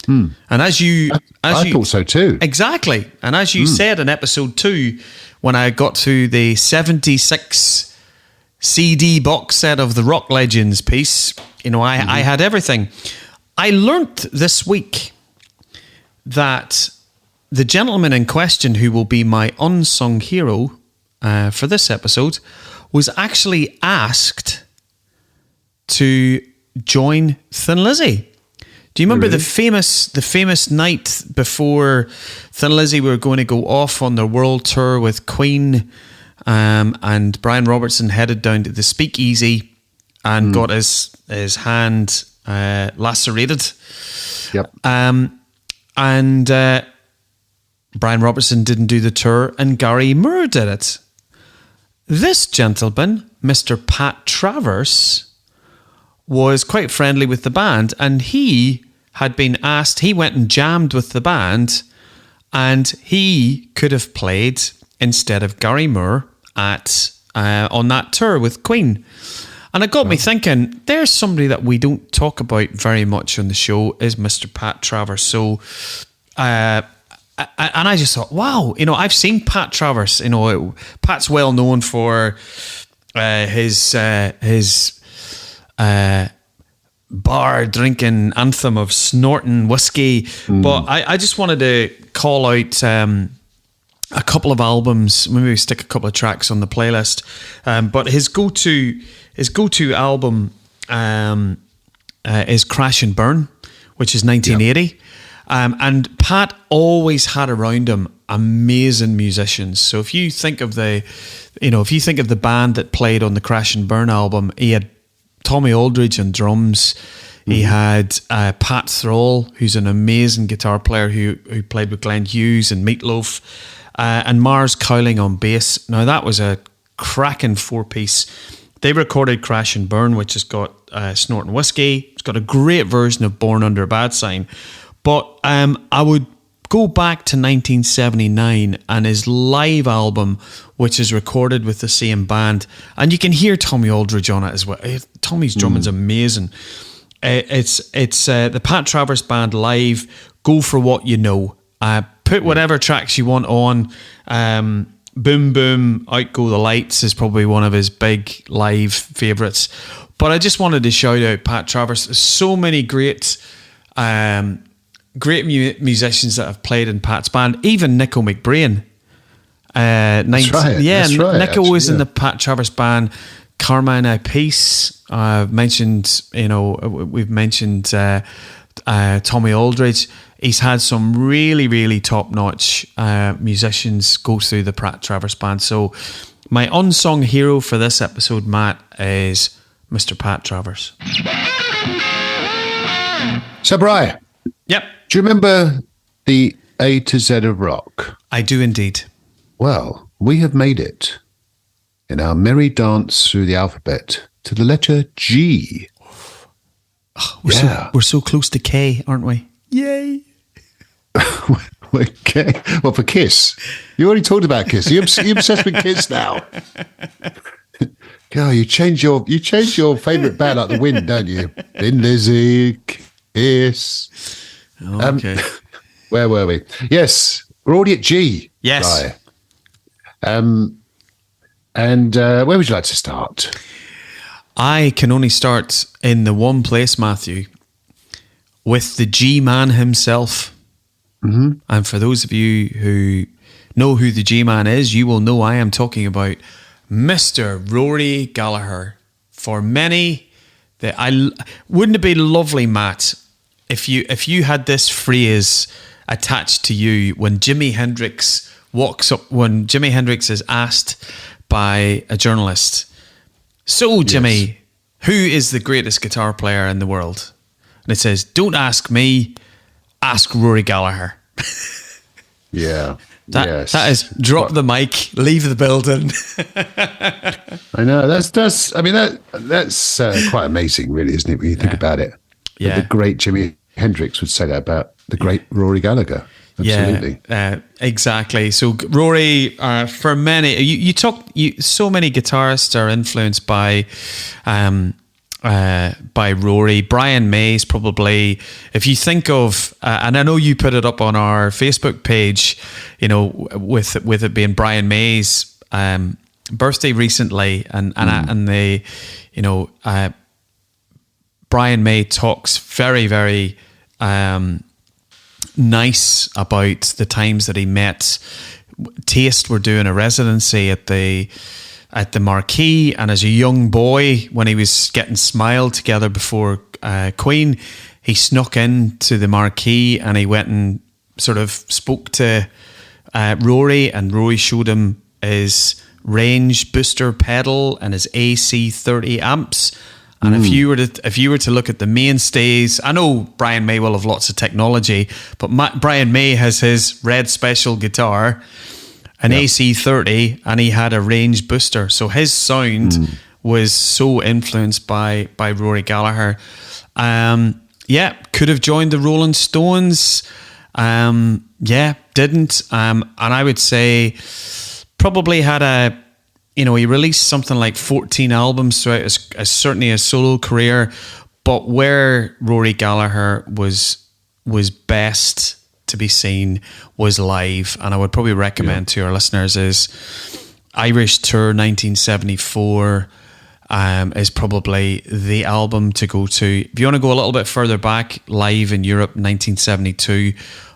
S2: And I thought so too. Exactly. And as you said in episode 2, when I got to the 76 CD box set of the Rock Legends piece, you know, I had everything. I learnt this week that the gentleman in question, who will be my unsung hero for this episode, was actually asked to join Thin Lizzy. Do you remember the famous night before Thin Lizzy were going to go off on their world tour with Queen, and Brian Robertson headed down to the Speakeasy and got his hand lacerated.
S1: Yep.
S2: And Brian Robertson didn't do the tour, and Gary Moore did it. This gentleman, Mr. Pat Travers, was quite friendly with the band, and he had been asked, he went and jammed with the band, and he could have played instead of Gary Moore on that tour with Queen. And it got me thinking, there's somebody that we don't talk about very much on the show, is Mr. Pat Travers. So, and I just thought, wow, you know, I've seen Pat Travers. You know, Pat's well known for his bar drinking anthem of snorting whiskey. But I just wanted to call out a couple of albums. Maybe we stick a couple of tracks on the playlist. But his go-to album is Crash and Burn, which is 1980. Yep. And Pat always had around him amazing musicians. So if you think of the band that played on the Crash and Burn album, he had Tommy Aldridge on drums. He had Pat Thrall, who's an amazing guitar player who played with Glenn Hughes and Meatloaf, and Mars Cowling on bass. Now that was a cracking 4-piece. They recorded Crash and Burn, which has got Snorting Whiskey. It's got a great version of Born Under a Bad Sign. But I would go back to 1979 and his live album, which is recorded with the same band, and you can hear Tommy Aldridge on it as well. Tommy's drumming's amazing. It's the Pat Travers Band live. Go for what you know. Put whatever tracks you want on. Boom Boom, Out Go the Lights is probably one of his big live favourites. But I just wanted to shout out Pat Travers. So many great musicians that have played in Pat's band. Even Nico McBrain.
S1: That's right.
S2: Nico was in the Pat Travers Band. Carmine Peace. We've mentioned Tommy Aldridge. He's had some really, really top-notch musicians go through the Pat Travers Band. So my unsung hero for this episode, Matt, is Mr. Pat Travers.
S1: So, Brian.
S2: Yep.
S1: Do you remember the A to Z of rock?
S2: I do indeed.
S1: Well, we have made it in our merry dance through the alphabet to the letter G.
S2: Oh, we're so close to K, aren't we? Yay.
S1: Okay. Well, for Kiss. You already talked about Kiss. You're obsessed with Kiss now. God, you change your favourite band like the wind, don't you? Thin Lizzy, Kiss.
S2: Okay.
S1: Where were we? Yes, we're already at G.
S2: Yes.
S1: And where would you like to start?
S2: I can only start in the one place, Matthew, with the G-Man himself. Mm-hmm. And for those of you who know who the G-Man is, you will know I am talking about Mr. Rory Gallagher. For many, wouldn't it be lovely, Matt, if you had this phrase attached to you when Jimi Hendrix walks up, when Jimi Hendrix is asked by a journalist, "So, Jimmy, yes, who is the greatest guitar player in the world?" And it says, "Don't ask me, ask Rory Gallagher."
S1: Yeah.
S2: That is drop the mic, leave the building.
S1: I know that's quite amazing, really, isn't it? When you think about it,
S2: yeah.
S1: The great Jimi Hendrix would say that about the great Rory Gallagher. Absolutely.
S2: Yeah, exactly. So Rory, for many, so many guitarists are influenced by Rory. Brian May's probably, if you think of, and I know you put it up on our Facebook page, with it being Brian May's birthday recently, and Brian May talks very, very nice about the times that he met. Taste were doing a residency at the Marquee, and as a young boy, when he was getting Smile together before Queen, he snuck into the Marquee and he went and sort of spoke to Rory, and Rory showed him his range booster pedal and his AC30 amps. And if you were to look at the mainstays, I know Brian May will have lots of technology, but Brian May has his Red Special guitar, an AC30, and he had a range booster. So his sound was so influenced by Rory Gallagher. Could have joined the Rolling Stones. Didn't. And I would say probably had he released something like 14 albums throughout certainly his solo career. But where Rory Gallagher was best to be seen was live, and I would probably recommend to our listeners is Irish Tour 1974 is probably the album to go to. If you want to go a little bit further back, live in Europe 1972,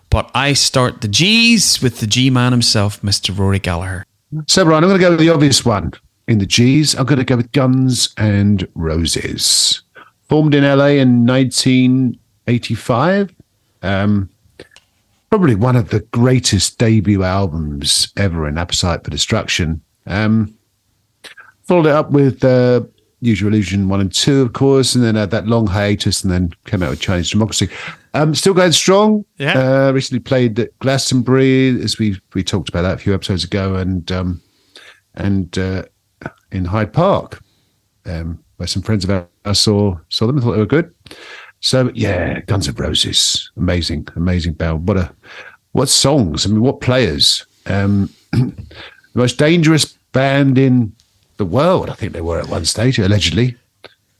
S2: but I start the G's with the G-Man himself, Mr. Rory Gallagher.
S1: So, Brian, I'm going to go with the obvious one in the G's. I'm going to go with Guns N' Roses. Formed in LA in 1985. Probably one of the greatest debut albums ever in Appetite for Destruction. Followed it up with Use Your Illusion 1 and 2, of course, and then had that long hiatus and then came out with Chinese Democracy. Still going strong. Yeah. Recently played at Glastonbury, as we talked about that a few episodes ago, and in Hyde Park, where some friends of ours saw them and thought they were good. So yeah, Guns N' Roses, amazing band. what songs? I mean, what players? The most dangerous band in the world, I think they were at one stage, allegedly.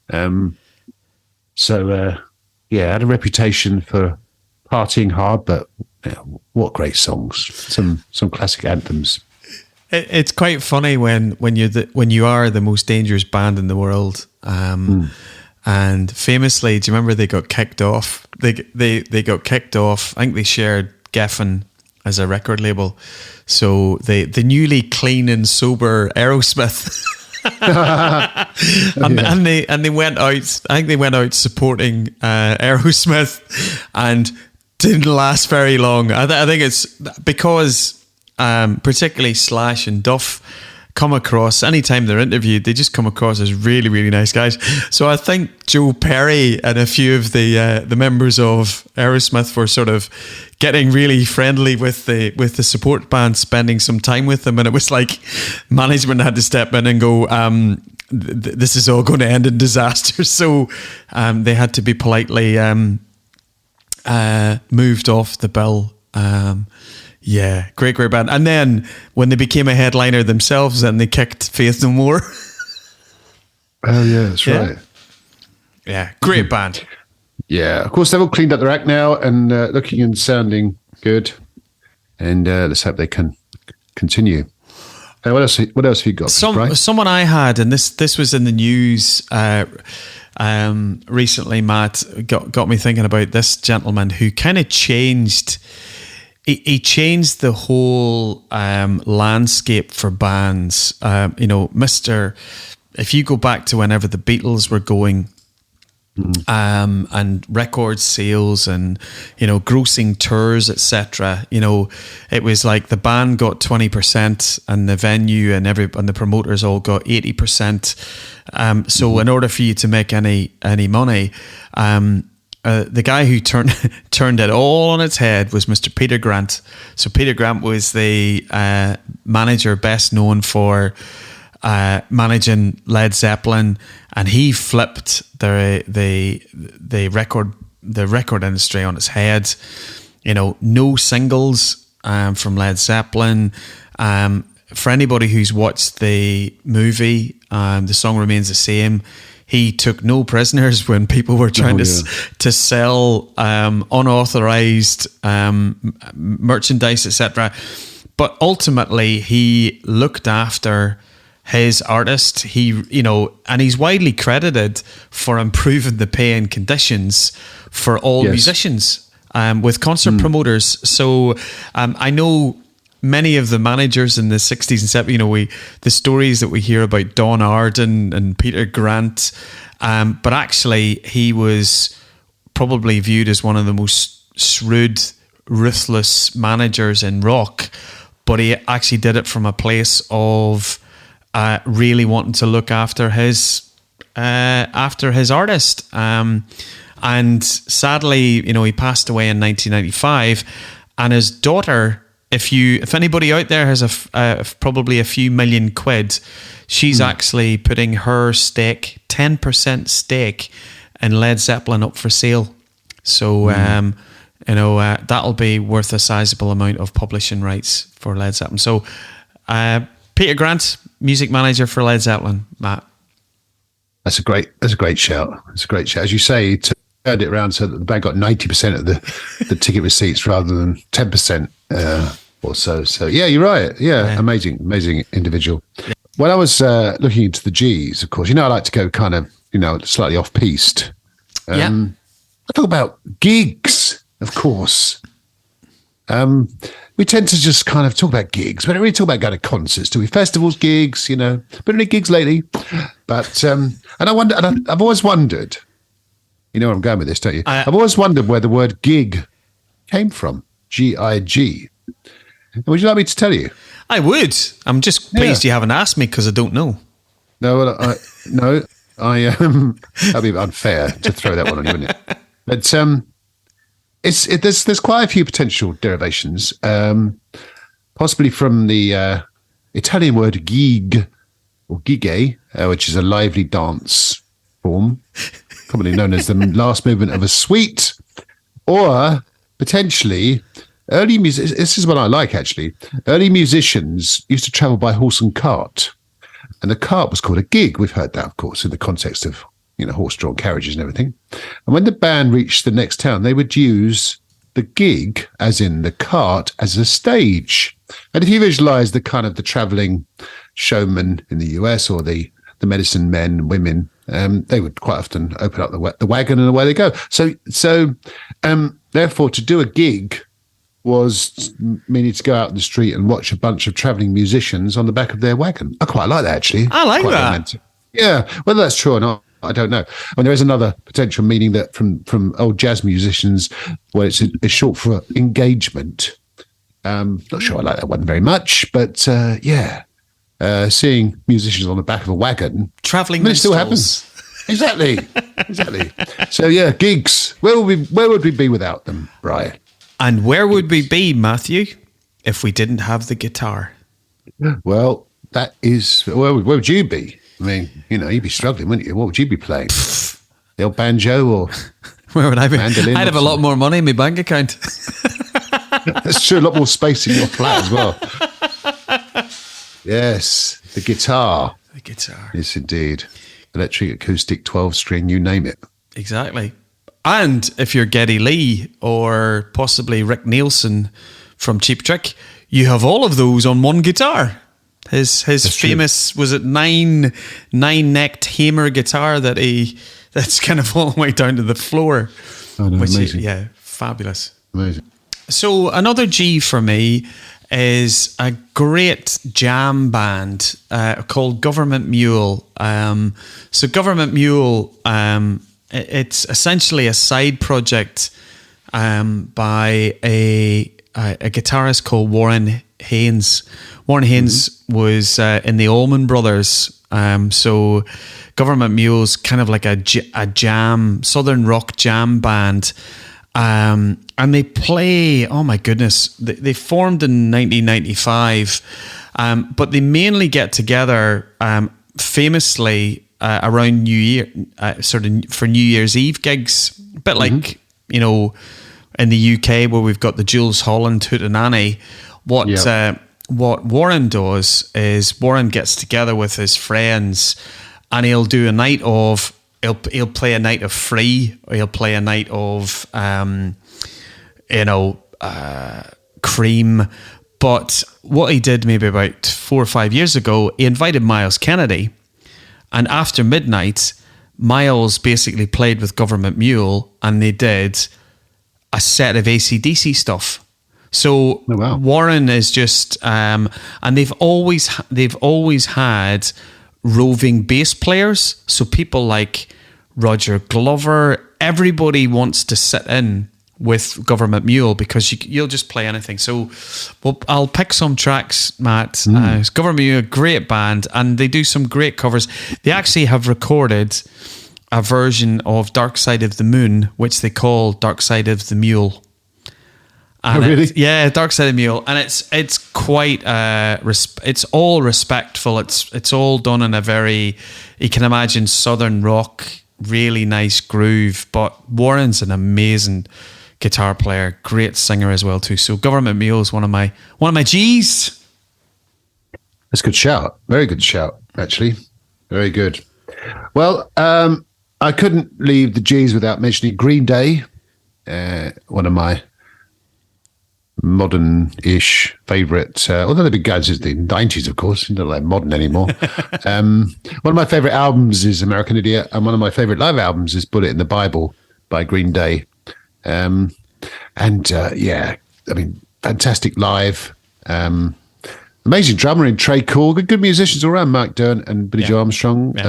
S1: Had a reputation for partying hard, but what great songs! Some classic anthems.
S2: It's quite funny when you are the most dangerous band in the world. And famously, do you remember they got kicked off? They got kicked off. I think they shared Geffen as a record label. So the newly clean and sober Aerosmith. and they went out. I think they went out supporting Aerosmith, and didn't last very long. I think it's because particularly Slash and Duff come across, anytime they're interviewed, they just come across as really, really nice guys. So I think Joe Perry and a few of the members of Aerosmith were sort of getting really friendly with the support band, spending some time with them, and it was like management had to step in and go, this is all going to end in disaster. So they had to be politely moved off the bill. Yeah, great band. And then when they became a headliner themselves, then they kicked Faith No More.
S1: Oh yeah, that's right.
S2: Yeah, great band.
S1: Yeah, of course they've all cleaned up their act now and looking and sounding good. And let's hope they can continue. What else have you got?
S2: Someone I had, and this was in the news recently, Matt, got me thinking about this gentleman who kind of changed. He changed the whole landscape for bands. If you go back to whenever the Beatles were going, and record sales and grossing tours, etc. It was like the band got 20% and the venue and the promoters all got 80%. So in order for you to make any money, the guy who turned it all on its head was Mr. Peter Grant. So Peter Grant was the manager best known for managing Led Zeppelin, and he flipped the record industry on its head. No singles from Led Zeppelin. For anybody who's watched the movie, The Song Remains the Same. He took no prisoners when people were trying to sell unauthorized merchandise, etc. But ultimately, he looked after his artist. And he's widely credited for improving the pay and conditions for all musicians with concert promoters. So I know many of the managers in the 60s and 70s, the stories that we hear about Don Arden and Peter Grant, but actually he was probably viewed as one of the most shrewd, ruthless managers in rock, but he actually did it from a place of really wanting to look after his artist. And sadly, he passed away in 1995, and his daughter, if anybody out there has probably a few million quid, she's actually putting her 10% stake in Led Zeppelin up for sale. So that'll be worth a sizable amount of publishing rights for Led Zeppelin. So Peter Grant, music manager for Led Zeppelin, Matt.
S1: That's a great shout. It's a great shout. As you say, to turned it around so that the band got 90% of the ticket receipts rather than 10% or so. So yeah, you're right. Yeah. Amazing individual. Yeah. When I was looking into the G's, of course, I like to go kind of, slightly off-piste. I talk about gigs, of course. We tend to just kind of talk about gigs. We don't really talk about going to concerts, do we? Festivals, gigs, been any gigs lately. But, and I've always wondered, you know where I'm going with this, don't you? I've always wondered where the word gig came from, G-I-G. Would you like me to tell you?
S2: I would. I'm just pleased you haven't asked me because I don't know.
S1: No, that'd be unfair to throw that one on you, wouldn't it? But there's quite a few potential derivations, possibly from the Italian word gig or gige, which is a lively dance form, commonly known as the last movement of a suite, or potentially This is what I like, actually. Early musicians used to travel by horse and cart. And the cart was called a gig. We've heard that, of course, in the context of, horse-drawn carriages and everything. And when the band reached the next town, they would use the gig, as in the cart, as a stage. And if you visualize the kind of the traveling showman in the US, or the medicine men and women, they would quite often open up the wagon and away they go. So therefore, to do a gig was meaning to go out in the street and watch a bunch of travelling musicians on the back of their wagon. I quite like that, actually.
S2: I like
S1: quite
S2: that.
S1: Romantic. Yeah, whether that's true or not, I don't know. And there is another potential meaning that from old jazz musicians, where it's short for engagement. Not sure I like that one very much, but seeing musicians on the back of a wagon,
S2: travelling,
S1: it still happens. Exactly. So yeah, gigs. Where would we be without them, Brian?
S2: And where would we be, Matthew, if we didn't have the guitar?
S1: Well, that is, where would you be? I mean, you'd be struggling, wouldn't you? What would you be playing? The old banjo or
S2: where would I be?
S1: Mandolin?
S2: I'd have a lot more money in my bank account.
S1: That's true. A lot more space in your flat as well. Yes, the guitar.
S2: The guitar.
S1: Yes, indeed. Electric, acoustic, 12-string, you name it.
S2: Exactly. And if you're Geddy Lee or possibly Rick Nielsen from Cheap Trick, you have all of those on one guitar. His famous, was it nine-necked hammer guitar that's kind of all the way down to the floor.
S1: Oh, no, amazing.
S2: Fabulous.
S1: Amazing.
S2: So another G for me is a great jam band called Government Mule. So Government Mule, it's essentially a side project by a guitarist called Warren Haynes. Warren Haynes was in the Allman Brothers. So Government Mule's kind of like a jam, southern rock jam band. And they play, oh my goodness, they formed in 1995, but they mainly get together famously around New Year, sort of for New Year's Eve gigs, a bit like, in the UK where we've got the Jules Holland Hootenanny. What Warren does is Warren gets together with his friends and he'll do a night of, he'll play a night of Free, or he'll play a night of, Cream. But what he did maybe about 4 or 5 years ago, he invited Miles Kennedy, and after midnight, Miles basically played with Government Mule, and they did a set of AC/DC stuff. So Warren is just, and they've always had roving bass players. So people like Roger Glover, everybody wants to sit in with Government Mule because you'll just play anything. So I'll pick some tracks, Matt. Government Mule, a great band, and they do some great covers. They actually have recorded a version of Dark Side of the Moon, which they call Dark Side of the Mule. And
S1: really?
S2: Dark Side of the Mule, and it's quite it's all respectful. It's all done in a very, you can imagine, southern rock, really nice groove. But Warren's an amazing guitar player, great singer as well too. So Government Mule is one of my G's.
S1: That's a good shout. Very good shout, actually. Very good. Well, I couldn't leave the G's without mentioning Green Day, one of my modern-ish favourite, although they've been going since the 90s, of course, not like modern anymore. One of my favourite albums is American Idiot, and one of my favourite live albums is Bullet in the Bible by Green Day. Fantastic live. Amazing drummer in Trey Cool, good musicians all around, Mike Dirnt and Billy Joe Armstrong. We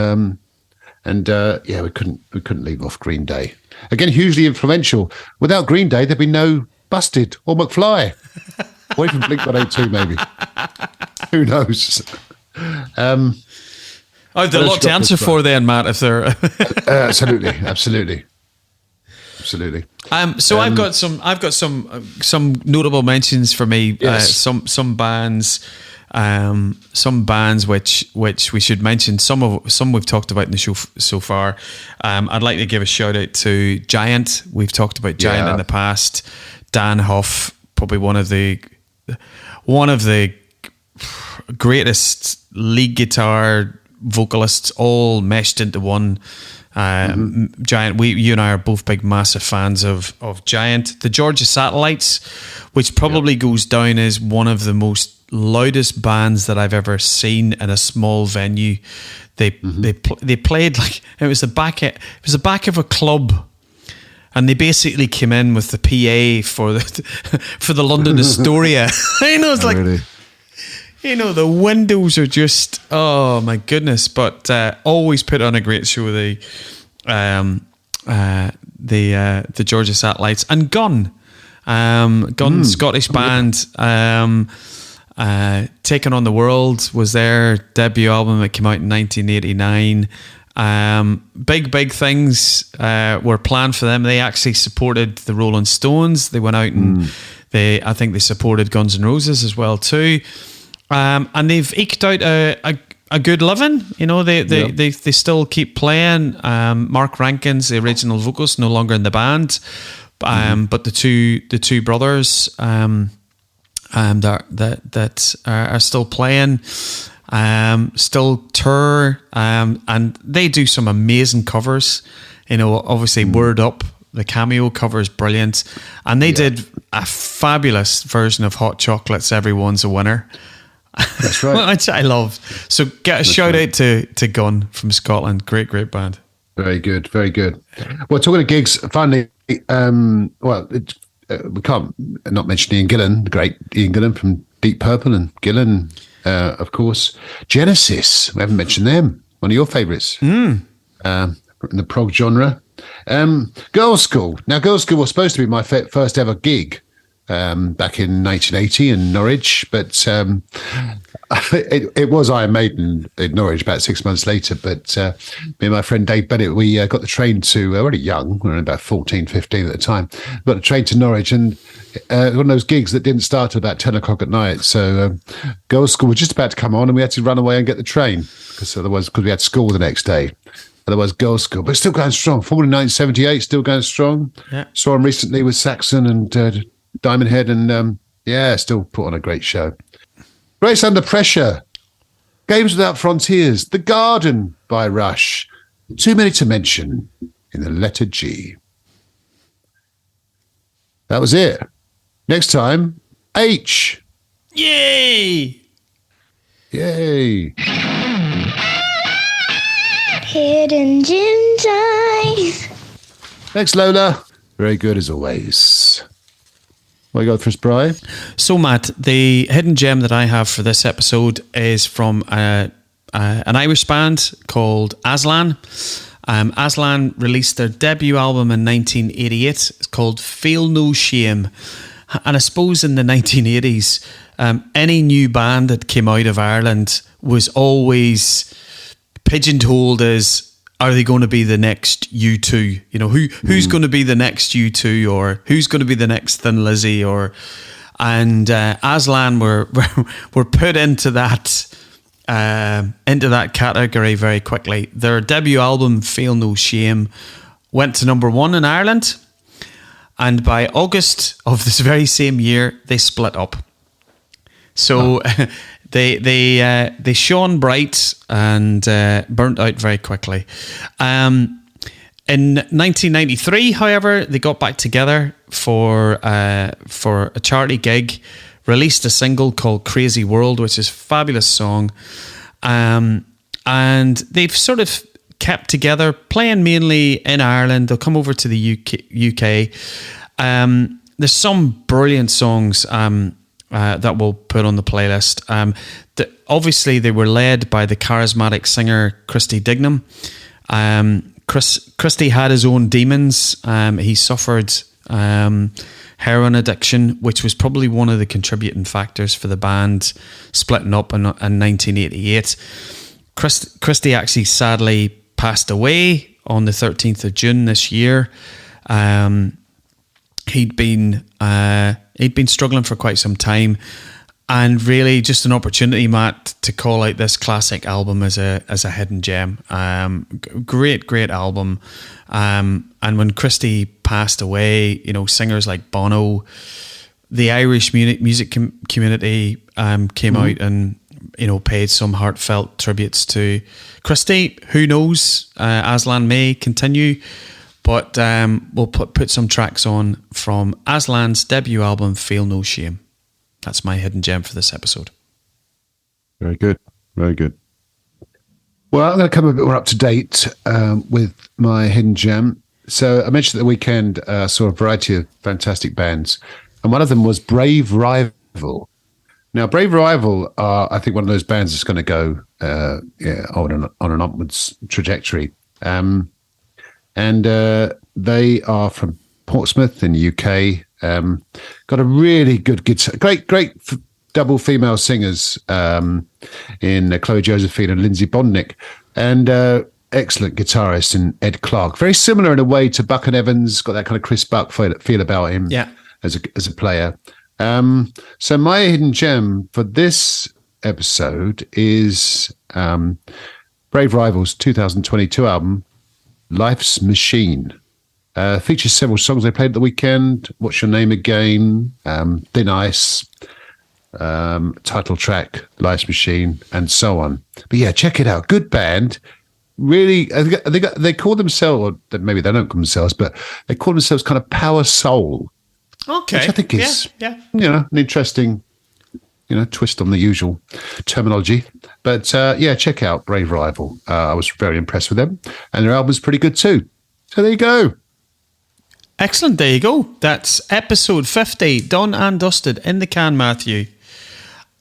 S1: couldn't leave off Green Day. Again, hugely influential. Without Green Day, there'd be no Busted or McFly, or even Blink-182 maybe. Who knows?
S2: They're a lot to answer for then, Matt. If they're
S1: absolutely.
S2: So I've got some notable mentions for me.
S1: Yes.
S2: Some bands which we should mention. Some we've talked about in the show so far. I'd like to give a shout out to Giant. We've talked about Giant in the past. Dan Huff, probably one of the greatest lead guitar vocalists, all meshed into one. Giant. You and I are both big, massive fans of Giant. The Georgia Satellites, which probably goes down as one of the most loudest bands that I've ever seen in a small venue. They played like it was the back of a club. And they basically came in with the PA for the London Astoria. It's like, really? The windows are just, oh my goodness. But always put on a great show. The Georgia Satellites and Gun, Scottish band. Taken on the World was their debut album that came out in 1989. Big things were planned for them. They actually supported the Rolling Stones. They went out and I think they supported Guns N' Roses as well too. And they've eked out a good living. They still keep playing. Mark Rankin's the original vocalist, no longer in the band, but the two brothers that are still playing. Still tour, and they do some amazing covers. Obviously Word Up, the cameo cover is brilliant, and they did a fabulous version of Hot Chocolate's Everyone's a Winner.
S1: That's right.
S2: Which I loved. So get a shout out to Gun from Scotland. Great band.
S1: Very good. Well, talking of gigs, finally, we can't not mention Ian Gillan, the great Ian Gillan from Deep Purple, and Gillan, of course, Genesis. We haven't mentioned them. One of your favourites in the prog genre. Girls' School. Now, Girls' School was supposed to be my first ever gig back in 1980 in Norwich, but it was Iron Maiden in Norwich about 6 months later. But me and my friend Dave Bennett, we got the train to, we were young, we were about 14, 15 at the time, got the train to Norwich, and one of those gigs that didn't start till about 10 o'clock at night. So Girls' School was just about to come on, and we had to run away and get the train because we had school the next day. Otherwise, Girls' School, but still going strong. Formed in 1978, still going strong. Yeah. Saw him recently with Saxon and Diamond Head, and still put on a great show. Race Under Pressure, Games Without Frontiers, The Garden by Rush. Too many to mention in the letter G. That was it. Next time, H.
S2: Yay!
S1: Yay!
S3: Hidden Gems Eyes.
S1: Thanks, Lola. Very good as always. What you got for us, Bri?
S2: So, Matt, the hidden gem that I have for this episode is from an Irish band called Aslan. Aslan released their debut album in 1988. It's called Feel No Shame. And I suppose in the 1980s, any new band that came out of Ireland was always pigeonholed as, are they going to be the next U2? Who's going to be the next U2, or who's going to be the next Thin Lizzy? And Aslan were put into that category very quickly. Their debut album, Feel No Shame, went to number 1 in Ireland, and by August of this very same year, they split up. So they shone bright and burnt out very quickly. In 1993, however, they got back together for a charity gig, released a single called Crazy World, which is a fabulous song. And they've sort of kept together, playing mainly in Ireland. They'll come over to the UK. There's some brilliant songs that we'll put on the playlist. Obviously, they were led by the charismatic singer Christy Dignam. Christy had his own demons. He suffered heroin addiction, which was probably one of the contributing factors for the band splitting up in 1988. Christy actually sadly passed away on the 13th of June this year. He'd been struggling for quite some time, and really just an opportunity, Matt, to call out this classic album as a hidden gem. Great album. And when Christy passed away, singers like Bono, the Irish music community came out and, you know, paid some heartfelt tributes to Christy. Who knows? Aslan may continue, but we'll put some tracks on from Aslan's debut album, Feel No Shame. That's my hidden gem for this episode.
S1: Very good. Very good. Well, I'm going to come a bit more up to date with my hidden gem. So I mentioned at the weekend, saw a variety of fantastic bands, and one of them was Brave Rival. Now, Brave Rival are, I think, one of those bands that's going to go on an upwards trajectory. And they are from Portsmouth in the UK. Got a really good guitar, great double female singers in Chloe Josephine and Lindsay Bondnick, and excellent guitarist in Ed Clark. Very similar in a way to Buck and Evans. Got that kind of Chris Buck feel about him as a player. So my hidden gem for this episode is Brave Rival's 2022 album, Life's Machine. Features several songs they played at the weekend. What's Your Name Again, Thin Ice, title track, Life's Machine, and so on. But yeah, check it out. Good band. Really, they call themselves, or maybe they don't call themselves, but they call themselves kind of power soul.
S2: Okay.
S1: Which I think is, an interesting, twist on the usual terminology. But check out Brave Rival. I was very impressed with them, and their album's pretty good too. So there you go.
S2: Excellent. There you go. That's episode 50, done and dusted, in the can, Matthew.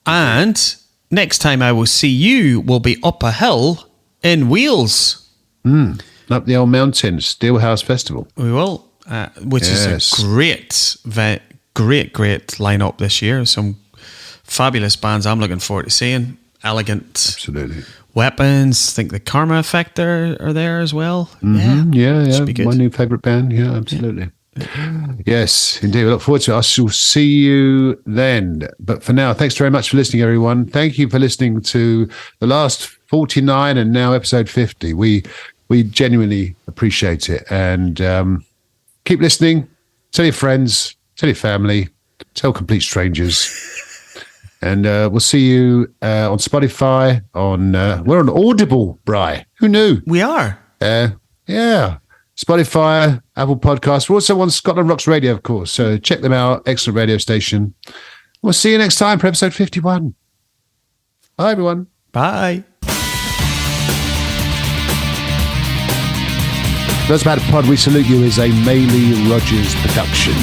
S2: And next time I will see you will be up a hill in Wales.
S1: Up the old mountain, Steelhouse Festival.
S2: We will, which is a great lineup this year. Some fabulous bands I'm looking forward to seeing. Elegant.
S1: Absolutely.
S2: Weapons. I think the Karma Effect are there as well.
S1: Mm-hmm. Yeah.
S2: Should be good.
S1: My new favourite band. Yeah, absolutely. Yes, indeed. We look forward to it. I shall see you then. But for now, thanks very much for listening, everyone. Thank you for listening to the last 49 and now episode 50. We genuinely appreciate it. And keep listening. Tell your friends. Tell your family. Tell complete strangers. And we'll see you on Spotify. We're on Audible, Bri. Who knew?
S2: We are.
S1: Yeah. Spotify, Apple Podcasts. We're also on Scotland Rocks Radio, of course. So check them out. Excellent radio station. We'll see you next time for episode 51. Bye, everyone.
S2: Bye.
S1: That's About a Pod. We Salute You is a Maley Rogers production.